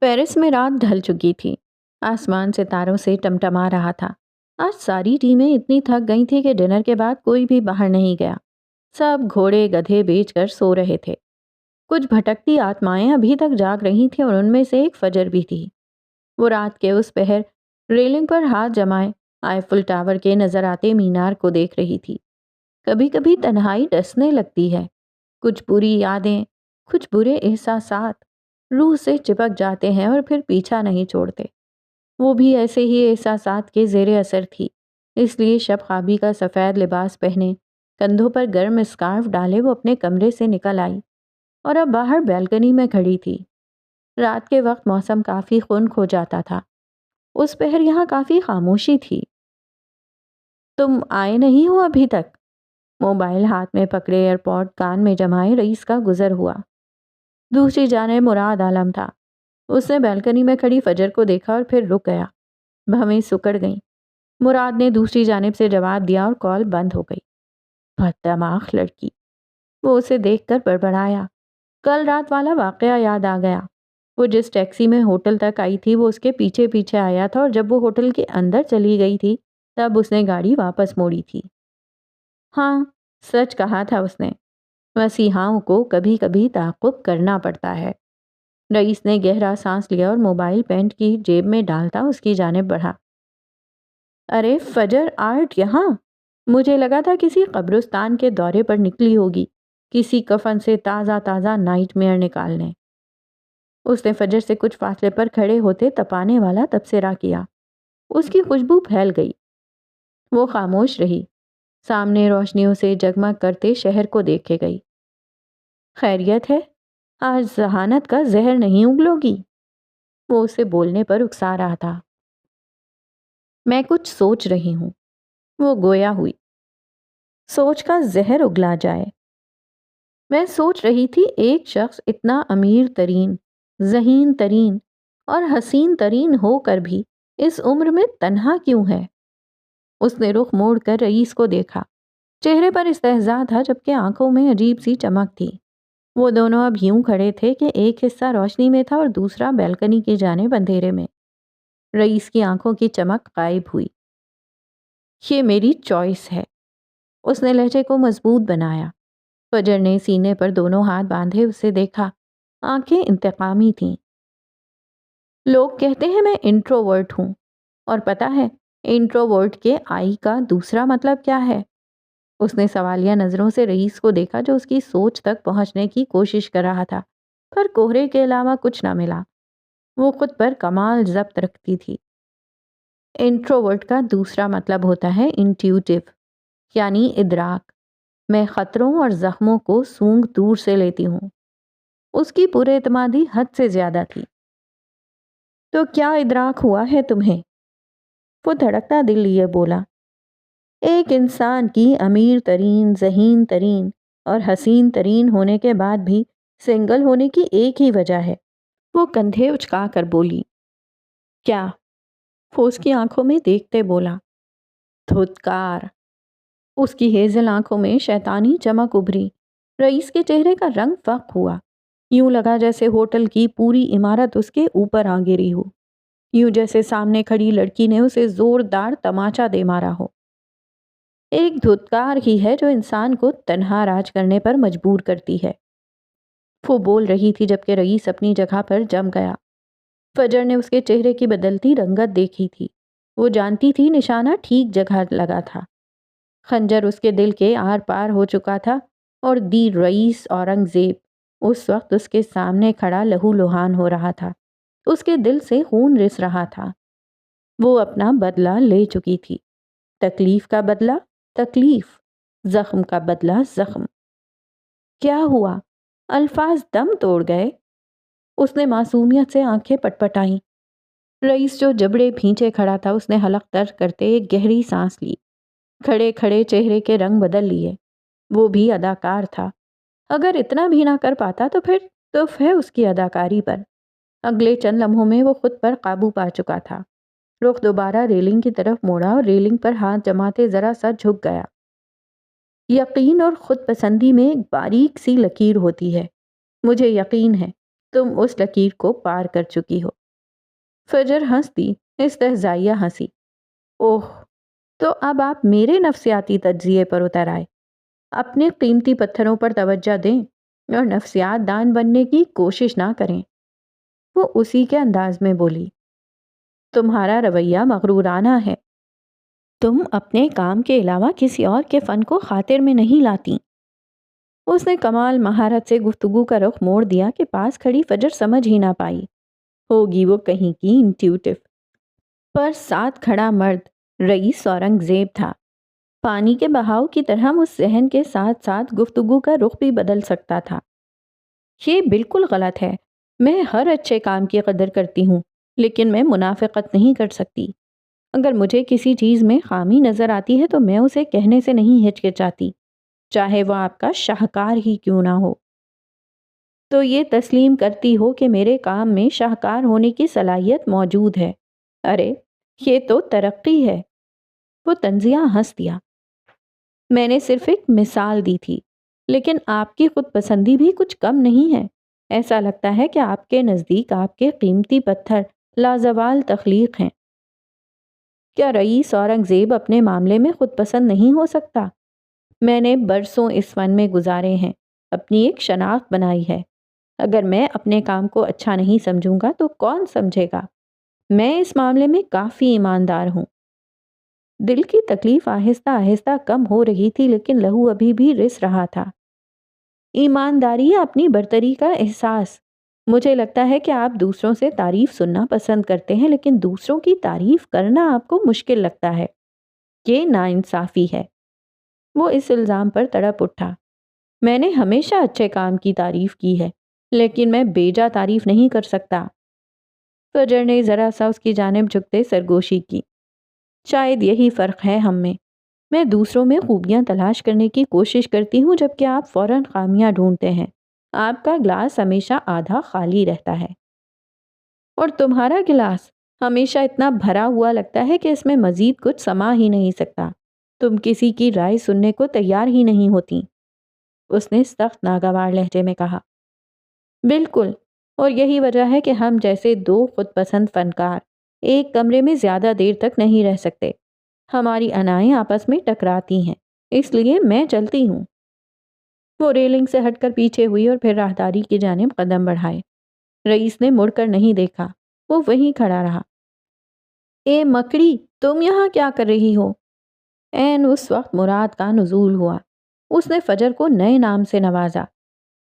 پیرس میں رات ڈھل چکی تھی، آسمان ستاروں سے ٹمٹما رہا تھا۔ آج ساری ٹیمیں اتنی تھک گئی تھی کہ ڈنر کے بعد کوئی بھی باہر نہیں گیا، سب گھوڑے گدھے بیچ کر سو رہے تھے۔ کچھ بھٹکتی آتمائیں ابھی تک جاگ رہی تھیں اور ان میں سے ایک فجر بھی تھی۔ وہ رات کے اس پہر ریلنگ پر ہاتھ جمائے آئیفل ٹاور کے نظر آتے مینار کو دیکھ رہی تھی۔ کبھی کبھی تنہائی ڈسنے لگتی ہے، کچھ بری یادیں، کچھ برے احساسات روح سے چپک جاتے ہیں اور پھر پیچھا نہیں چھوڑتے۔ وہ بھی ایسے ہی احساسات کے زیر اثر تھی، اس لیے شب خوابی کا سفید لباس پہنے، کندھوں پر گرم اسکارف ڈالے وہ اپنے کمرے سے نکل آئی اور اب باہر بیلکنی میں کھڑی تھی۔ رات کے وقت موسم کافی خنک ہو جاتا تھا، اس پہر یہاں کافی خاموشی تھی۔ تم آئے نہیں ہو ابھی تک؟ موبائل ہاتھ میں پکڑے ایئرپورٹ کان میں جمائے رئیس کا گزر ہوا۔ دوسری جانب مراد عالم تھا۔ اس نے بیلکنی میں کھڑی فجر کو دیکھا اور پھر رک گیا۔ بھویں سکڑ گئیں۔ مراد نے دوسری جانب سے جواب دیا اور کال بند ہو گئی۔ بددماغ لڑکی، وہ اسے دیکھ کر بڑبڑایا۔ کل رات والا واقعہ یاد آ گیا۔ وہ جس ٹیکسی میں ہوٹل تک آئی تھی وہ اس کے پیچھے پیچھے آیا تھا اور جب وہ ہوٹل کے اندر چلی گئی تھی تب اس نے گاڑی واپس موڑی تھی۔ ہاں، سچ کہا تھا اس نے، مسیحاؤں کو کبھی کبھی تعاقب کرنا پڑتا ہے۔ رئیس نے گہرا سانس لیا اور موبائل پینٹ کی جیب میں ڈالتا اس کی جانب بڑھا۔ ارے فجر، آرٹ یہاں؟ مجھے لگا تھا کسی قبرستان کے دورے پر نکلی ہوگی، کسی کفن سے تازہ تازہ نائٹ میئر نکالنے۔ اس نے فجر سے کچھ فاصلے پر کھڑے ہوتے تپانے والا تبصرہ کیا۔ اس کی خوشبو پھیل گئی۔ وہ خاموش رہی، سامنے روشنیوں سے جگمگ کرتے شہر کو دیکھے گئی۔ خیریت ہے؟ آج ذہانت کا زہر نہیں اگلو گی؟ وہ اسے بولنے پر اکسا رہا تھا۔ میں کچھ سوچ رہی ہوں، وہ گویا ہوئی۔ سوچ کا زہر اگلا جائے۔ میں سوچ رہی تھی ایک شخص اتنا امیر ترین، ذہین ترین اور حسین ترین ہو کر بھی اس عمر میں تنہا کیوں ہے؟ اس نے رخ موڑ کر رئیس کو دیکھا۔ چہرے پر استہزاء تھا جبکہ آنکھوں میں عجیب سی چمک تھی۔ وہ دونوں اب یوں کھڑے تھے کہ ایک حصہ روشنی میں تھا اور دوسرا بیلکنی کی جانب اندھیرے میں۔ رئیس کی آنکھوں کی چمک غائب ہوئی۔ یہ میری چوائس ہے۔ اس نے لہجے کو مضبوط بنایا۔ فجر نے سینے پر دونوں ہاتھ باندھے اسے دیکھا، آنکھیں انتقامی تھیں۔ لوگ کہتے ہیں میں انٹروورٹ ہوں، اور پتہ ہے انٹروورٹ کے آئی کا دوسرا مطلب کیا ہے؟ اس نے سوالیہ نظروں سے رئیس کو دیکھا جو اس کی سوچ تک پہنچنے کی کوشش کر رہا تھا، پر کوہرے کے علاوہ کچھ نہ ملا۔ وہ خود پر کمال ضبط رکھتی تھی۔ انٹروورٹ کا دوسرا مطلب ہوتا ہے انٹیوٹیو، یعنی ادراک۔ میں خطروں اور زخموں کو سونگ دور سے لیتی ہوں۔ اس کی پُر اعتمادی حد سے زیادہ تھی۔ تو کیا ادراک ہوا ہے تمہیں؟ وہ دھڑکتا دل لیے بولا۔ ایک انسان کی امیر ترین، ذہین ترین اور حسین ترین ہونے کے بعد بھی سنگل ہونے کی ایک ہی وجہ ہے۔ وہ کندھے اچکا کر بولی۔ کیا؟ وہ اس کی آنکھوں میں دیکھتے بولا۔ دھتکار۔ اس کی ہیزل آنکھوں میں شیطانی چمک ابھری۔ رئیس کے چہرے کا رنگ فاق ہوا۔ یوں لگا جیسے ہوٹل کی پوری عمارت اس کے اوپر آ گری ہو، یوں جیسے سامنے کھڑی لڑکی نے اسے زوردار تماچا دے مارا ہو۔ ایک دھتکار ہی ہے جو انسان کو تنہا راج کرنے پر مجبور کرتی ہے۔ وہ بول رہی تھی جبکہ رئیس اپنی جگہ پر جم گیا۔ فجر نے اس کے چہرے کی بدلتی رنگت دیکھی تھی۔ وہ جانتی تھی نشانہ ٹھیک جگہ لگا تھا۔ خنجر اس کے دل کے آر پار ہو چکا تھا اور رئیس اورنگزیب اس وقت اس کے سامنے کھڑا لہو لہان ہو رہا تھا۔ اس کے دل سے خون رس رہا تھا۔ وہ اپنا بدلہ لے چکی تھی۔ تکلیف کا بدلہ تکلیف، زخم کا بدلہ زخم۔ کیا ہوا؟ الفاظ دم توڑ گئے۔ اس نے معصومیت سے آنکھیں پٹپٹائیں۔ رئیس جو جبڑے بھینچے کھڑا تھا اس نے حلق تر کرتے ایک گہری سانس لی۔ کھڑے کھڑے چہرے کے رنگ بدل لیے۔ وہ بھی اداکار تھا۔ اگر اتنا بھی نہ کر پاتا تو پھر تف ہے اس کی اداکاری پر۔ اگلے چند لمحوں میں وہ خود پر قابو پا چکا تھا۔ رخ دوبارہ ریلنگ کی طرف موڑا اور ریلنگ پر ہاتھ جماتے ذرا سا جھک گیا۔ یقین اور خود پسندی میں ایک باریک سی لکیر ہوتی ہے۔ مجھے یقین ہے تم اس لکیر کو پار کر چکی ہو۔ فجر ہنس دی، استہزائیہ ہنسی۔ اوہ، تو اب آپ میرے نفسیاتی تجزیے پر اتر آئے۔ اپنے قیمتی پتھروں پر توجہ دیں اور نفسیات دان بننے کی کوشش نہ کریں۔ وہ اسی کے انداز میں بولی۔ تمہارا رویہ مغرورانہ ہے۔ تم اپنے کام کے علاوہ کسی اور کے فن کو خاطر میں نہیں لاتی۔ اس نے کمال مہارت سے گفتگو کا رخ موڑ دیا کہ پاس کھڑی فجر سمجھ ہی نہ پائی۔ ہوگی وہ کہیں کی انٹیوٹیو۔ پر ساتھ کھڑا مرد رئیس اورنگزیب تھا۔ پانی کے بہاؤ کی طرح اس ذہن کے ساتھ ساتھ گفتگو کا رخ بھی بدل سکتا تھا۔ یہ بالکل غلط ہے۔ میں ہر اچھے کام کی قدر کرتی ہوں، لیکن میں منافقت نہیں کر سکتی۔ اگر مجھے کسی چیز میں خامی نظر آتی ہے تو میں اسے کہنے سے نہیں ہچکچاتی، چاہے وہ آپ کا شاہکار ہی کیوں نہ ہو۔ تو یہ تسلیم کرتی ہو کہ میرے کام میں شاہکار ہونے کی صلاحیت موجود ہے۔ ارے یہ تو ترقی ہے۔ وہ طنزیہ ہنس دیا۔ میں نے صرف ایک مثال دی تھی، لیکن آپ کی خود پسندی بھی کچھ کم نہیں ہے۔ ایسا لگتا ہے کہ آپ کے نزدیک آپ کے قیمتی پتھر لازوال تخلیق ہیں۔ کیا رئیس اورنگزیب اپنے معاملے میں خود پسند نہیں ہو سکتا؟ میں نے برسوں اس فن میں گزارے ہیں، اپنی ایک شناخت بنائی ہے۔ اگر میں اپنے کام کو اچھا نہیں سمجھوں گا تو کون سمجھے گا؟ میں اس معاملے میں کافی ایماندار ہوں۔ دل کی تکلیف آہستہ آہستہ کم ہو رہی تھی، لیکن لہو ابھی بھی رس رہا تھا۔ ایمانداری یا اپنی برتری کا احساس؟ مجھے لگتا ہے کہ آپ دوسروں سے تعریف سننا پسند کرتے ہیں، لیکن دوسروں کی تعریف کرنا آپ کو مشکل لگتا ہے۔ یہ ناانصافی ہے۔ وہ اس الزام پر تڑپ اٹھا۔ میں نے ہمیشہ اچھے کام کی تعریف کی ہے، لیکن میں بیجا تعریف نہیں کر سکتا۔ فجر نے ذرا سا اس کی جانب جھکتے سرگوشی کی۔ شاید یہی فرق ہے ہم میں۔ میں دوسروں میں خوبیاں تلاش کرنے کی کوشش کرتی ہوں، جبکہ آپ فوراً خامیاں ڈھونڈتے ہیں۔ آپ کا گلاس ہمیشہ آدھا خالی رہتا ہے، اور تمہارا گلاس ہمیشہ اتنا بھرا ہوا لگتا ہے کہ اس میں مزید کچھ سما ہی نہیں سکتا۔ تم کسی کی رائے سننے کو تیار ہی نہیں ہوتی۔ اس نے سخت ناگوار لہجے میں کہا۔ بالکل، اور یہی وجہ ہے کہ ہم جیسے دو خود پسند فنکار ایک کمرے میں زیادہ دیر تک نہیں رہ سکتے۔ ہماری انائیں آپس میں ٹکراتی ہیں، اس لیے میں چلتی ہوں۔ وہ ریلنگ سے ہٹ کر پیچھے ہوئی اور پھر راہداری کی جانب قدم بڑھائے۔ رئیس نے مڑ کر نہیں دیکھا، وہ وہیں کھڑا رہا۔ اے مکڑی، تم یہاں کیا کر رہی ہو؟ عین اس وقت مراد کا نزول ہوا۔ اس نے فجر کو نئے نام سے نوازا۔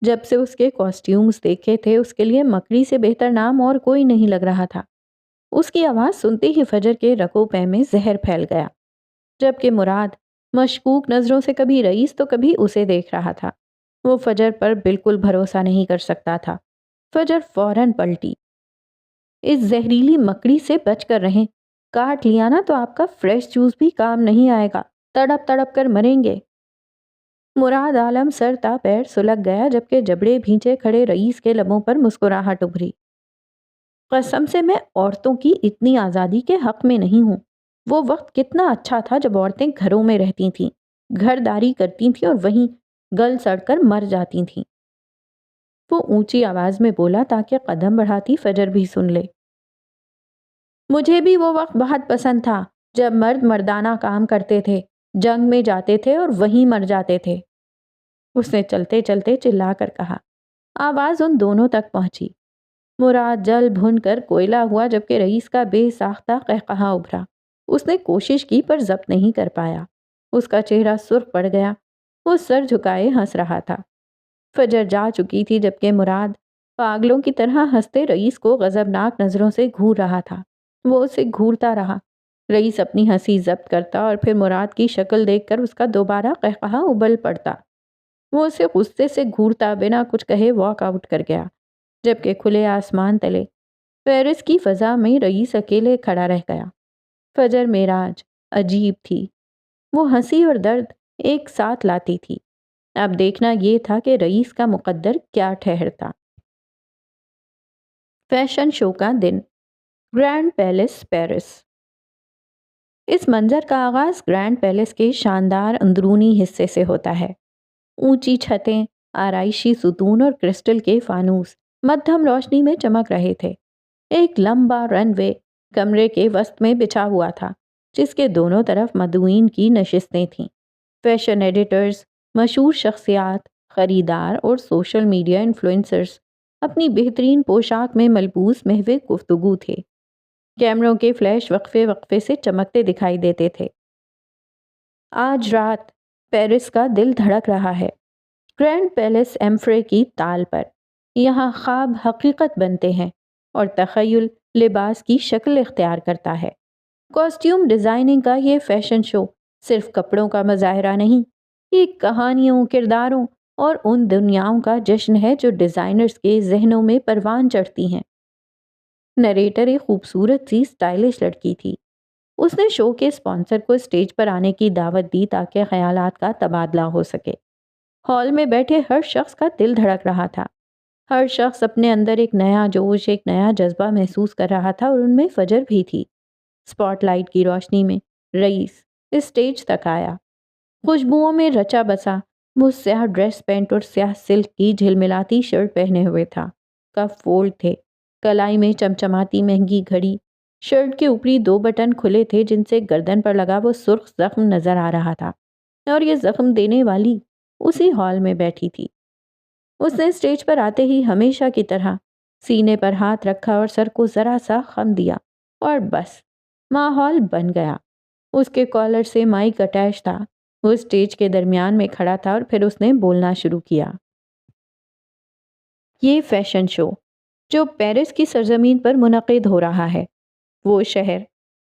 جب سے اس کے کاسٹیومز دیکھے تھے، اس کے لیے مکڑی سے بہتر نام اور کوئی نہیں لگ رہا تھا۔ اس کی آواز سنتے ہی فجر کے رگو پے میں زہر پھیل گیا، جبکہ مراد مشکوک نظروں سے کبھی رئیس تو کبھی اسے دیکھ رہا تھا۔ وہ فجر پر بالکل بھروسہ نہیں کر سکتا تھا۔ فجر فوراً پلٹی۔ اس زہریلی مکڑی سے بچ کر رہیں، کاٹ لیا نا تو آپ کا فریش جوس بھی کام نہیں آئے گا، تڑپ تڑپ کر مریں گے۔ مراد عالم سر تا پیر سلگ گیا، جبکہ جبڑے بھینچے کھڑے رئیس کے لبوں پر مسکراہٹ ابھری۔ قسم سے میں عورتوں کی اتنی آزادی کے حق میں نہیں ہوں۔ وہ وقت کتنا اچھا تھا جب عورتیں گھروں میں رہتی تھیں، گھرداری کرتی تھیں اور وہیں گل سڑ کر مر جاتی تھیں۔ وہ اونچی آواز میں بولا تاکہ قدم بڑھاتی فجر بھی سن لے۔ مجھے بھی وہ وقت بہت پسند تھا جب مرد مردانہ کام کرتے تھے، جنگ میں جاتے تھے اور وہیں مر جاتے تھے۔ اس نے چلتے چلتے چلا کر کہا۔ آواز ان دونوں تک پہنچی۔ مراد جل بھن کر کوئلہ ہوا، جبکہ رئیس کا بے ساختہ قہقہا ابھرا۔ اس نے کوشش کی پر ضبط نہیں کر پایا۔ اس کا چہرہ سرخ پڑ گیا، وہ سر جھکائے ہنس رہا تھا۔ فجر جا چکی تھی جبکہ مراد پاگلوں کی طرح ہنستے رئیس کو غضبناک نظروں سے گھور رہا تھا۔ وہ اسے گھورتا رہا۔ رئیس اپنی ہنسی ضبط کرتا اور پھر مراد کی شکل دیکھ کر اس کا دوبارہ قہقہا ابل پڑتا۔ وہ اسے غصے سے گھورتا بنا کچھ کہے واک آؤٹ کر گیا، جبکہ کھلے آسمان تلے پیرس کی فضا میں رئیس اکیلے کھڑا رہ گیا۔ فجر معراج عجیب تھی، وہ ہنسی اور درد ایک ساتھ لاتی تھی۔ اب دیکھنا یہ تھا کہ رئیس کا مقدر کیا ٹھہرتا۔ فیشن شو کا دن، گرینڈ پیلس پیرس۔ اس منظر کا آغاز گرینڈ پیلس کے شاندار اندرونی حصے سے ہوتا ہے۔ اونچی چھتیں، آرائشی ستون اور کرسٹل کے فانوس مدھم روشنی میں چمک رہے تھے۔ ایک لمبا رن وے کمرے کے وسط میں بچھا ہوا تھا، جس کے دونوں طرف مدعوین کی نشستیں تھیں۔ فیشن ایڈیٹرز، مشہور شخصیات، خریدار اور سوشل میڈیا انفلوئنسرز اپنی بہترین پوشاک میں ملبوس محو گفتگو تھے۔ کیمروں کے فلیش وقفے وقفے سے چمکتے دکھائی دیتے تھے۔ آج رات پیرس کا دل دھڑک رہا ہے، گرینڈ پیلس ایمفرے کی تال پر۔ یہاں خواب حقیقت بنتے ہیں اور تخیل لباس کی شکل اختیار کرتا ہے۔ کاسٹیوم ڈیزائننگ کا یہ فیشن شو صرف کپڑوں کا مظاہرہ نہیں، یہ کہانیوں، کرداروں اور ان دنیاؤں کا جشن ہے جو ڈیزائنرز کے ذہنوں میں پروان چڑھتی ہیں۔ نریٹر ایک خوبصورت سی سٹائلش لڑکی تھی۔ اس نے شو کے اسپانسر کو اسٹیج پر آنے کی دعوت دی تاکہ خیالات کا تبادلہ ہو سکے۔ ہال میں بیٹھے ہر شخص کا دل دھڑک رہا تھا۔ ہر شخص اپنے اندر ایک نیا جوش، ایک نیا جذبہ محسوس کر رہا تھا، اور ان میں فجر بھی تھی۔ اسپاٹ لائٹ کی روشنی میں رئیس اسٹیج تک آیا۔ خوشبوؤں میں رچا بسا وہ سیاہ ڈریس پینٹ اور سیاہ سلک کی جھلملاتی شرٹ پہنے ہوئے تھا۔ کف فولڈ تھے، کلائی میں چمچماتی مہنگی گھڑی، شرٹ کے اوپری 2 بٹن کھلے تھے جن سے گردن پر لگا وہ سرخ زخم نظر آ رہا تھا، اور یہ زخم دینے والی اسی ہال میں بیٹھی تھی۔ اس نے اسٹیج پر آتے ہی ہمیشہ کی طرح سینے پر ہاتھ رکھا اور سر کو ذرا سا خم دیا، اور بس ماحول بن گیا۔ اس کے کالر سے مائک اٹیچ تھا، وہ اسٹیج کے درمیان میں کھڑا تھا اور پھر اس نے بولنا شروع کیا۔ یہ فیشن شو جو پیرس کی سرزمین پر منعقد ہو رہا ہے، وہ شہر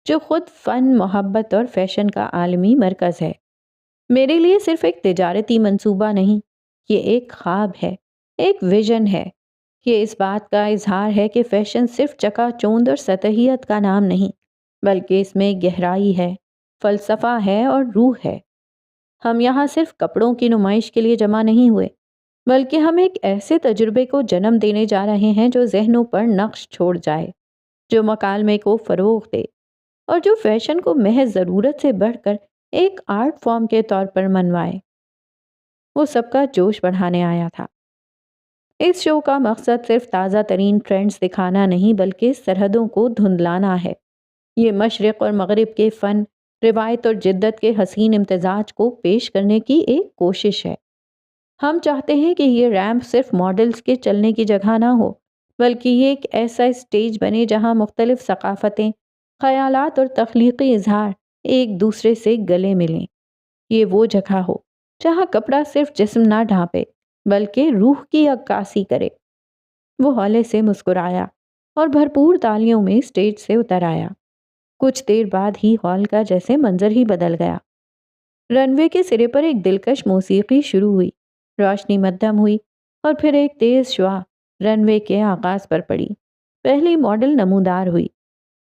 جو خود فن، محبت اور فیشن کا عالمی مرکز ہے، میرے لیے صرف ایک تجارتی منصوبہ نہیں، یہ ایک خواب ہے، ایک ویژن ہے۔ یہ اس بات کا اظہار ہے کہ فیشن صرف چکا چوند اور سطحیت کا نام نہیں، بلکہ اس میں گہرائی ہے، فلسفہ ہے اور روح ہے۔ ہم یہاں صرف کپڑوں کی نمائش کے لیے جمع نہیں ہوئے، بلکہ ہم ایک ایسے تجربے کو جنم دینے جا رہے ہیں جو ذہنوں پر نقش چھوڑ جائے، جو مکالمے کو فروغ دے، اور جو فیشن کو محض ضرورت سے بڑھ کر ایک آرٹ فارم کے طور پر منوائے۔ وہ سب کا جوش بڑھانے آیا تھا۔ اس شو کا مقصد صرف تازہ ترین ٹرینڈز دکھانا نہیں، بلکہ سرحدوں کو دھندلانا ہے۔ یہ مشرق اور مغرب کے فن، روایت اور جدت کے حسین امتزاج کو پیش کرنے کی ایک کوشش ہے۔ ہم چاہتے ہیں کہ یہ ریمپ صرف ماڈلز کے چلنے کی جگہ نہ ہو، بلکہ یہ ایک ایسا اسٹیج بنے جہاں مختلف ثقافتیں، خیالات اور تخلیقی اظہار ایک دوسرے سے گلے ملیں۔ یہ وہ جگہ ہو جہاں کپڑا صرف جسم نہ ڈھانپے، بلکہ روح کی عکاسی کرے۔ وہ ہولے سے مسکرایا اور بھرپور تالیوں میں اسٹیج سے اتر آیا۔ کچھ دیر بعد ہی ہال کا جیسے منظر ہی بدل گیا۔ رن وے کے سرے پر ایک دلکش موسیقی شروع ہوئی، روشنی مدھم ہوئی، اور پھر ایک تیز شعاع رن وے کے آغاز پر پڑی۔ پہلی ماڈل نمودار ہوئی۔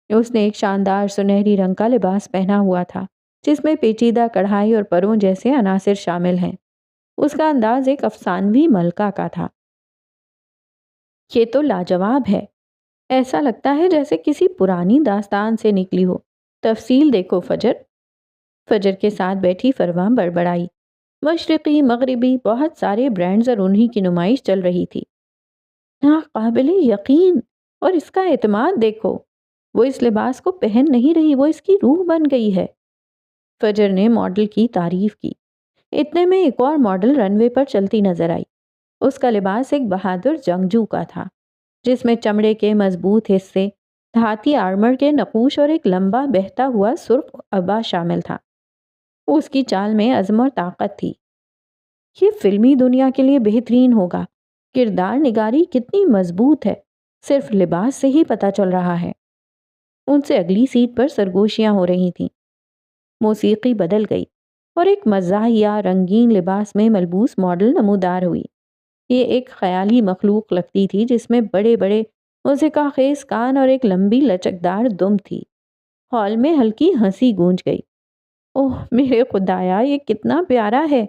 اس نے ایک شاندار سنہری رنگ کا لباس پہنا ہوا تھا، جس میں پیچیدہ کڑھائی اور پروں جیسے عناصر شامل ہیں۔ اس کا انداز ایک افسانوی ملکہ کا تھا۔ یہ تو لاجواب ہے، ایسا لگتا ہے جیسے کسی پرانی داستان سے نکلی ہو۔ تفصیل دیکھو فجر۔ فجر کے ساتھ بیٹھی فروا بڑبڑائی۔ مشرقی، مغربی، بہت سارے برانڈز اور انہی کی نمائش چل رہی تھی۔ ناقابل یقین، اور اس کا اعتماد دیکھو، وہ اس لباس کو پہن نہیں رہی، وہ اس کی روح بن گئی ہے۔ فجر نے ماڈل کی تعریف کی۔ اتنے میں ایک اور ماڈل رن وے پر چلتی نظر آئی۔ اس کا لباس ایک بہادر جنگجو کا تھا، جس میں چمڑے کے مضبوط حصے، دھاتی آرمر کے نقوش اور ایک لمبا بہتا ہوا سرخ عبا شامل تھا۔ اس کی چال میں عزم اور طاقت تھی۔ یہ فلمی دنیا کے لیے بہترین ہوگا۔ کردار نگاری کتنی مضبوط ہے، صرف لباس سے ہی پتہ چل رہا ہے۔ ان سے اگلی سیٹ پر سرگوشیاں ہو رہی تھیں۔ موسیقی بدل گئی اور ایک مزاحیہ رنگین لباس میں ملبوس ماڈل نمودار ہوئی۔ یہ ایک خیالی مخلوق لگتی تھی جس میں بڑے بڑے موسیقی خیز کان اور ایک لمبی لچکدار دم تھی۔ ہال میں ہلکی ہنسی گونج گئی۔ اوہ میرے خدایا، یہ کتنا پیارا ہے!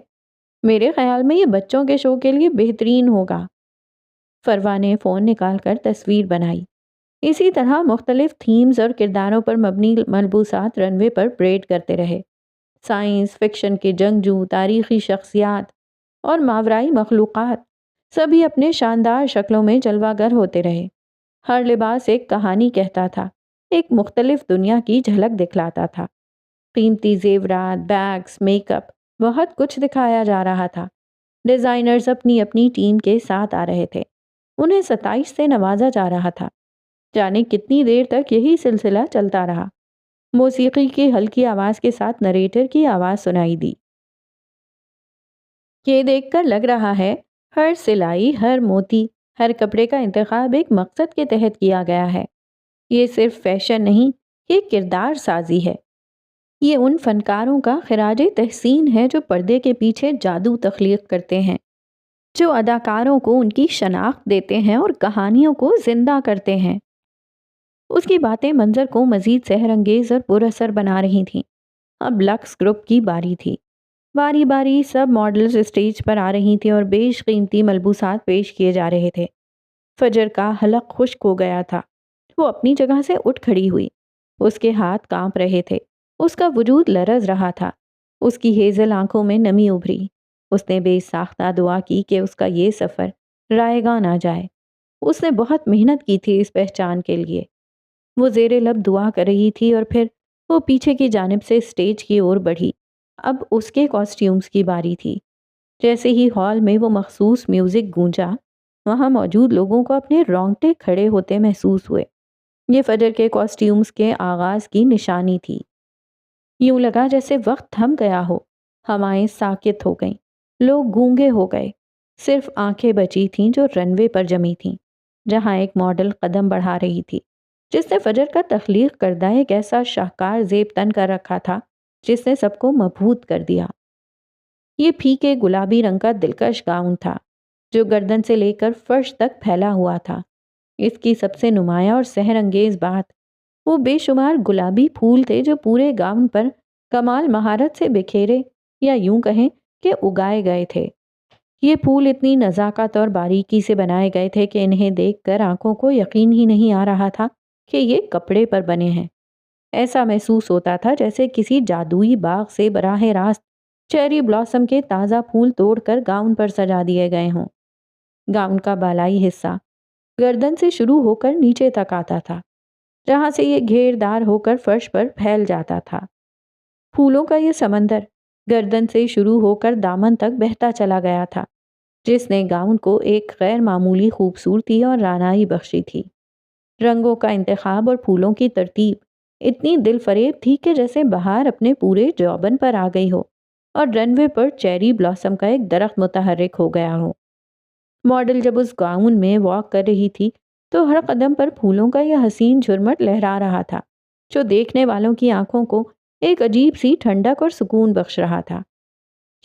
میرے خیال میں یہ بچوں کے شو کے لیے بہترین ہوگا۔ فروا نے فون نکال کر تصویر بنائی۔ اسی طرح مختلف تھیمز اور کرداروں پر مبنی ملبوسات رن وے پر پریڈ کرتے رہے۔ سائنس فکشن کے جنگجو، تاریخی شخصیات اور ماورائی مخلوقات سبھی اپنے شاندار شکلوں میں جلوہ گر ہوتے رہے۔ ہر لباس ایک کہانی کہتا تھا، ایک مختلف دنیا کی جھلک دکھلاتا تھا۔ قیمتی زیورات، بیگز، میک اپ، بہت کچھ دکھایا جا رہا تھا۔ ڈیزائنرز اپنی اپنی ٹیم کے ساتھ آ رہے تھے۔ انہیں ستائش سے نوازا جا رہا تھا۔ جانے کتنی دیر تک یہی سلسلہ چلتا رہا۔ موسیقی کی ہلکی آواز کے ساتھ نریٹر کی آواز سنائی دی۔ یہ دیکھ کر لگ رہا ہے ہر سلائی، ہر موتی، ہر کپڑے کا انتخاب ایک مقصد کے تحت کیا گیا ہے۔ یہ صرف فیشن نہیں، یہ کردار سازی ہے۔ یہ ان فنکاروں کا خراج تحسین ہے جو پردے کے پیچھے جادو تخلیق کرتے ہیں، جو اداکاروں کو ان کی شناخت دیتے ہیں اور کہانیوں کو زندہ کرتے ہیں۔ اس کی باتیں منظر کو مزید سحر انگیز اور پر اثر بنا رہی تھیں۔ اب لکس گروپ کی باری تھی۔ باری باری سب ماڈلز اسٹیج پر آ رہی تھیں اور بیش قیمتی ملبوسات پیش کیے جا رہے تھے۔ فجر کا حلق خشک ہو گیا تھا۔ وہ اپنی جگہ سے اٹھ کھڑی ہوئی۔ اس کے ہاتھ کانپ رہے تھے، اس کا وجود لرز رہا تھا۔ اس کی ہیزل آنکھوں میں نمی ابھری۔ اس نے بے ساختہ دعا کی کہ اس کا یہ سفر رائے گاں نہ جائے۔ اس نے بہت محنت کی تھی اس پہچان کے لیے۔ وہ زیر لب دعا کر رہی تھی اور پھر وہ پیچھے کی جانب سے اسٹیج کی اور بڑھی۔ اب اس کے کاسٹیومز کی باری تھی۔ جیسے ہی ہال میں وہ مخصوص میوزک گونجا، وہاں موجود لوگوں کو اپنے رونگٹے کھڑے ہوتے محسوس ہوئے۔ یہ فجر کے کاسٹیومز کے آغاز کی نشانی تھی۔ یوں لگا جیسے وقت تھم گیا ہو، ہوائیں ساکت ہو گئیں، لوگ گونگے ہو گئے، صرف آنکھیں بچی تھیں جو رن وے پر جمی تھیں، جہاں ایک ماڈل قدم بڑھا رہی تھی جس نے فجر کا تخلیق کردہ ایک ایسا شاہکار زیب تن کر رکھا تھا جس نے سب کو مبہوت کر دیا۔ یہ پھیکے گلابی رنگ کا دلکش گاؤن تھا جو گردن سے لے کر فرش تک پھیلا ہوا تھا۔ اس کی سب سے نمایاں اور سحر انگیز بات وہ بے شمار گلابی پھول تھے جو پورے گاؤن پر کمال مہارت سے بکھیرے یا یوں کہیں کہ اگائے گئے تھے۔ یہ پھول اتنی نزاکت اور باریکی سے بنائے گئے تھے کہ انہیں دیکھ کر آنکھوں کو یقین ہی نہیں آ رہا تھا کہ یہ کپڑے پر بنے ہیں۔ ایسا محسوس ہوتا تھا جیسے کسی جادوئی باغ سے براہ راست چیری بلاسم کے تازہ پھول توڑ کر گاؤن پر سجا دیے گئے ہوں۔ گاؤن کا بالائی حصہ گردن سے شروع ہو کر نیچے تک آتا تھا، جہاں سے یہ گھیردار ہو کر فرش پر پھیل جاتا تھا۔ پھولوں کا یہ سمندر گردن سے شروع ہو کر دامن تک بہتا چلا گیا تھا، جس نے گاؤن کو ایک غیر معمولی خوبصورتی اور رعنائی بخشی تھی۔ رنگوں کا انتخاب اور پھولوں کی ترتیب اتنی دل فریب تھی کہ جیسے بہار اپنے پورے جوبن پر آ گئی ہو اور رن وے پر چیری بلاسم کا ایک درخت متحرک ہو گیا ہو۔ ماڈل جب اس گاؤن میں واک کر رہی تھی تو ہر قدم پر پھولوں کا یہ حسین جھرمٹ لہرا رہا تھا جو دیکھنے والوں کی آنکھوں کو ایک عجیب سی ٹھنڈک اور سکون بخش رہا تھا۔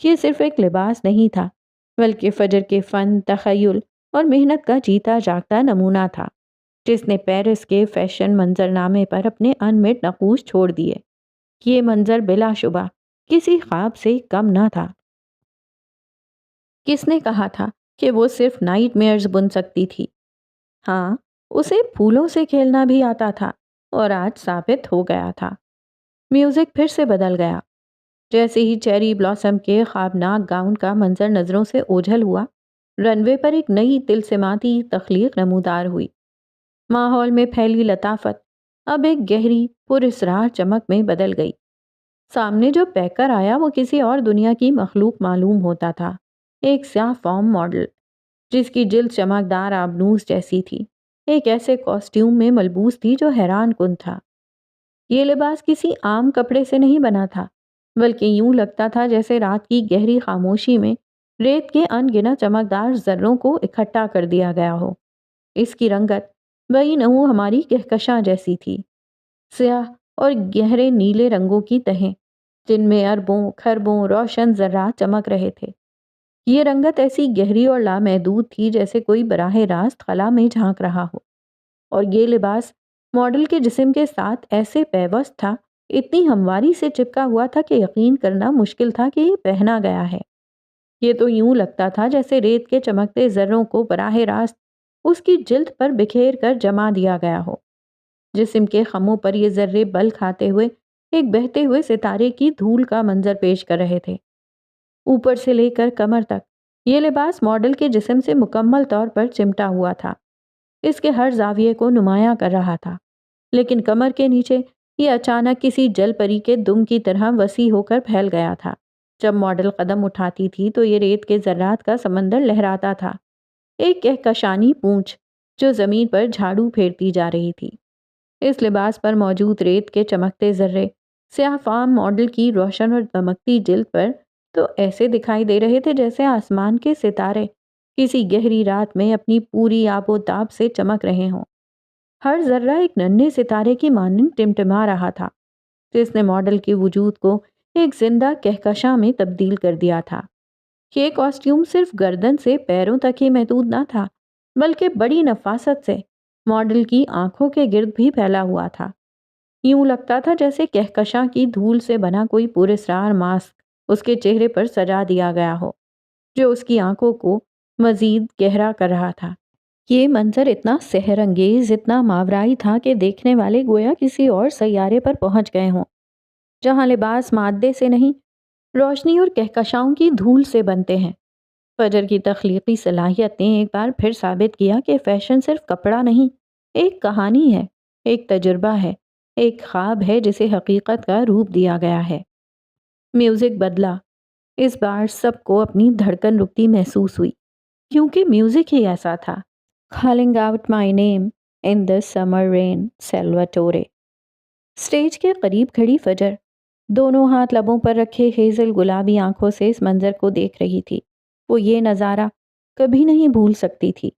یہ صرف ایک لباس نہیں تھا بلکہ فجر کے فن، تخیل اور محنت کا جیتا جاگتا نمونہ تھا جس نے پیرس کے فیشن منظرنامے پر اپنے انمٹ نقوش چھوڑ دیے۔ یہ منظر بلا شبہ کسی خواب سے کم نہ تھا۔ کس نے کہا تھا کہ وہ صرف نائٹ میئرز بن سکتی تھی؟ ہاں، اسے پھولوں سے کھیلنا بھی آتا تھا اور آج ثابت ہو گیا تھا۔ میوزک پھر سے بدل گیا۔ جیسے ہی چیری بلاسم کے خوابناک گاؤن کا منظر نظروں سے اوجھل ہوا، رن وے پر ایک نئی تلسماتی تخلیق نمودار ہوئی۔ ماحول میں پھیلی لطافت اب ایک گہری پراسرار چمک میں بدل گئی۔ سامنے جو پیکر آیا وہ کسی اور دنیا کی مخلوق معلوم ہوتا تھا، ایک سیاہ فام ماڈل جس کی جلد چمکدار آبنوس جیسی تھی، ایک ایسے کاسٹیوم میں ملبوس تھی جو حیران کن تھا۔ یہ لباس کسی عام کپڑے سے نہیں بنا تھا، بلکہ یوں لگتا تھا جیسے رات کی گہری خاموشی میں ریت کے ان گنت چمکدار ذروں کو اکٹھا کر دیا گیا ہو۔ اس کی رنگت بئی نحو ہماری کہکشاں جیسی تھی، سیاہ اور گہرے نیلے رنگوں کی تہیں جن میں اربوں کھربوں روشن ذرات چمک رہے تھے۔ یہ رنگت ایسی گہری اور لامحدود تھی جیسے کوئی براہ راست خلا میں جھانک رہا ہو، اور یہ لباس ماڈل کے جسم کے ساتھ ایسے پیوست تھا، اتنی ہمواری سے چپکا ہوا تھا کہ یقین کرنا مشکل تھا کہ یہ پہنا گیا ہے۔ یہ تو یوں لگتا تھا جیسے ریت کے چمکتے ذروں کو براہ راست اس کی جلد پر بکھیر کر جما دیا گیا ہو۔ جسم کے خموں پر یہ ذرے بل کھاتے ہوئے ایک بہتے ہوئے ستارے کی دھول کا منظر پیش کر رہے تھے۔ اوپر سے لے کر کمر تک یہ لباس ماڈل کے جسم سے مکمل طور پر چمٹا ہوا تھا، اس کے ہر زاویے کو نمایاں کر رہا تھا، لیکن کمر کے نیچے یہ اچانک کسی جل پری کے دم کی طرح وسیع ہو کر پھیل گیا تھا۔ جب ماڈل قدم اٹھاتی تھی تو یہ ریت کے ذرات کا سمندر لہراتا تھا، ایک کہکشانی پونچھ جو زمین پر جھاڑو پھیرتی جا رہی تھی۔ اس لباس پر موجود ریت کے چمکتے ذرے سیاہ فام ماڈل کی روشن اور دمکتی جلد پر تو ایسے دکھائی دے رہے تھے جیسے آسمان کے ستارے کسی گہری رات میں اپنی پوری آب و تاب سے چمک رہے ہوں۔ ہر ذرہ ایک ننھے ستارے کی مانند ٹمٹما رہا تھا، جس نے ماڈل کے وجود کو ایک زندہ کہکشاں میں تبدیل کر دیا تھا۔ یہ کاسٹیوم صرف گردن سے پیروں تک ہی محدود نہ تھا، بلکہ بڑی نفاست سے ماڈل کی آنکھوں کے گرد بھی پھیلا ہوا تھا۔ یوں لگتا تھا جیسے کہکشاں کی دھول سے بنا کوئی پراسرار ماسک اس کے چہرے پر سجا دیا گیا ہو، جو اس کی آنکھوں کو مزید گہرا کر رہا تھا۔ یہ منظر اتنا سحر انگیز، اتنا ماورائی تھا کہ دیکھنے والے گویا کسی اور سیارے پر پہنچ گئے ہوں، جہاں لباس مادے سے نہیں، روشنی اور کہکشاؤں کی دھول سے بنتے ہیں۔ فجر کی تخلیقی صلاحیت نے ایک بار پھر ثابت کیا کہ فیشن صرف کپڑا نہیں، ایک کہانی ہے، ایک تجربہ ہے، ایک خواب ہے جسے حقیقت کا روپ دیا گیا ہے۔ میوزک بدلا۔ اس بار سب کو اپنی دھڑکن رکتی محسوس ہوئی، کیونکہ میوزک ہی ایسا تھا۔ Calling out my name in the summer rain، Salvatore. Stage کے قریب کھڑی فجر دونوں ہاتھ لبوں پر رکھے ہیزل گلابی آنکھوں سے اس منظر کو دیکھ رہی تھی۔ وہ یہ نظارہ کبھی نہیں بھول سکتی تھی۔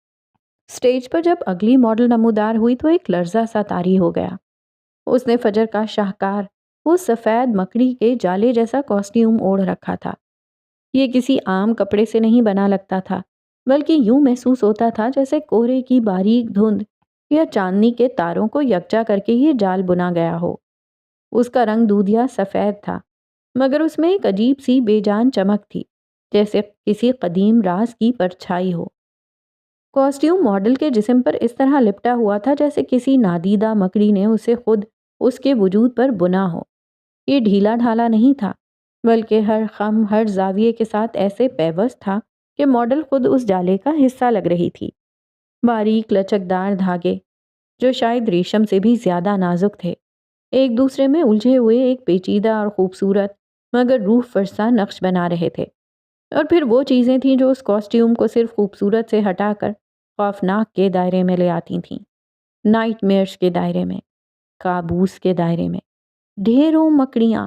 اسٹیج پر جب اگلی ماڈل نمودار ہوئی تو ایک لرزہ سا طاری ہو گیا۔ اس نے فجر کا شاہکار وہ سفید مکڑی کے جالے جیسا کاسٹیوم اوڑھ رکھا تھا۔ یہ کسی عام کپڑے سے نہیں بنا لگتا تھا، بلکہ یوں محسوس ہوتا تھا جیسے کوہرے کی باریک دھند یا چاندنی کے تاروں کو یکجا کر کے یہ جال بنا گیا ہو۔ اس کا رنگ دودھیا سفید تھا، مگر اس میں ایک عجیب سی بے جان چمک تھی، جیسے کسی قدیم راز کی پرچھائی ہو۔ کاسٹیوم ماڈل کے جسم پر اس طرح لپٹا ہوا تھا جیسے کسی نادیدہ مکڑی نے اسے خود اس کے وجود پر بنا ہو۔ یہ ڈھیلا ڈھالا نہیں تھا، بلکہ ہر خم ہر زاویے کے ساتھ ایسے پیوست تھا کہ ماڈل خود اس جالے کا حصہ لگ رہی تھی۔ باریک لچکدار دھاگے جو شاید ریشم سے بھی زیادہ نازک تھے، ایک دوسرے میں الجھے ہوئے ایک پیچیدہ اور خوبصورت مگر روح فرسا نقش بنا رہے تھے۔ اور پھر وہ چیزیں تھیں جو اس کاسٹیوم کو صرف خوبصورت سے ہٹا کر خوفناک کے دائرے میں لے آتی تھیں، نائٹ میئرز کے دائرے میں، کابوس کے دائرے میں۔ ڈھیروں مکڑیاں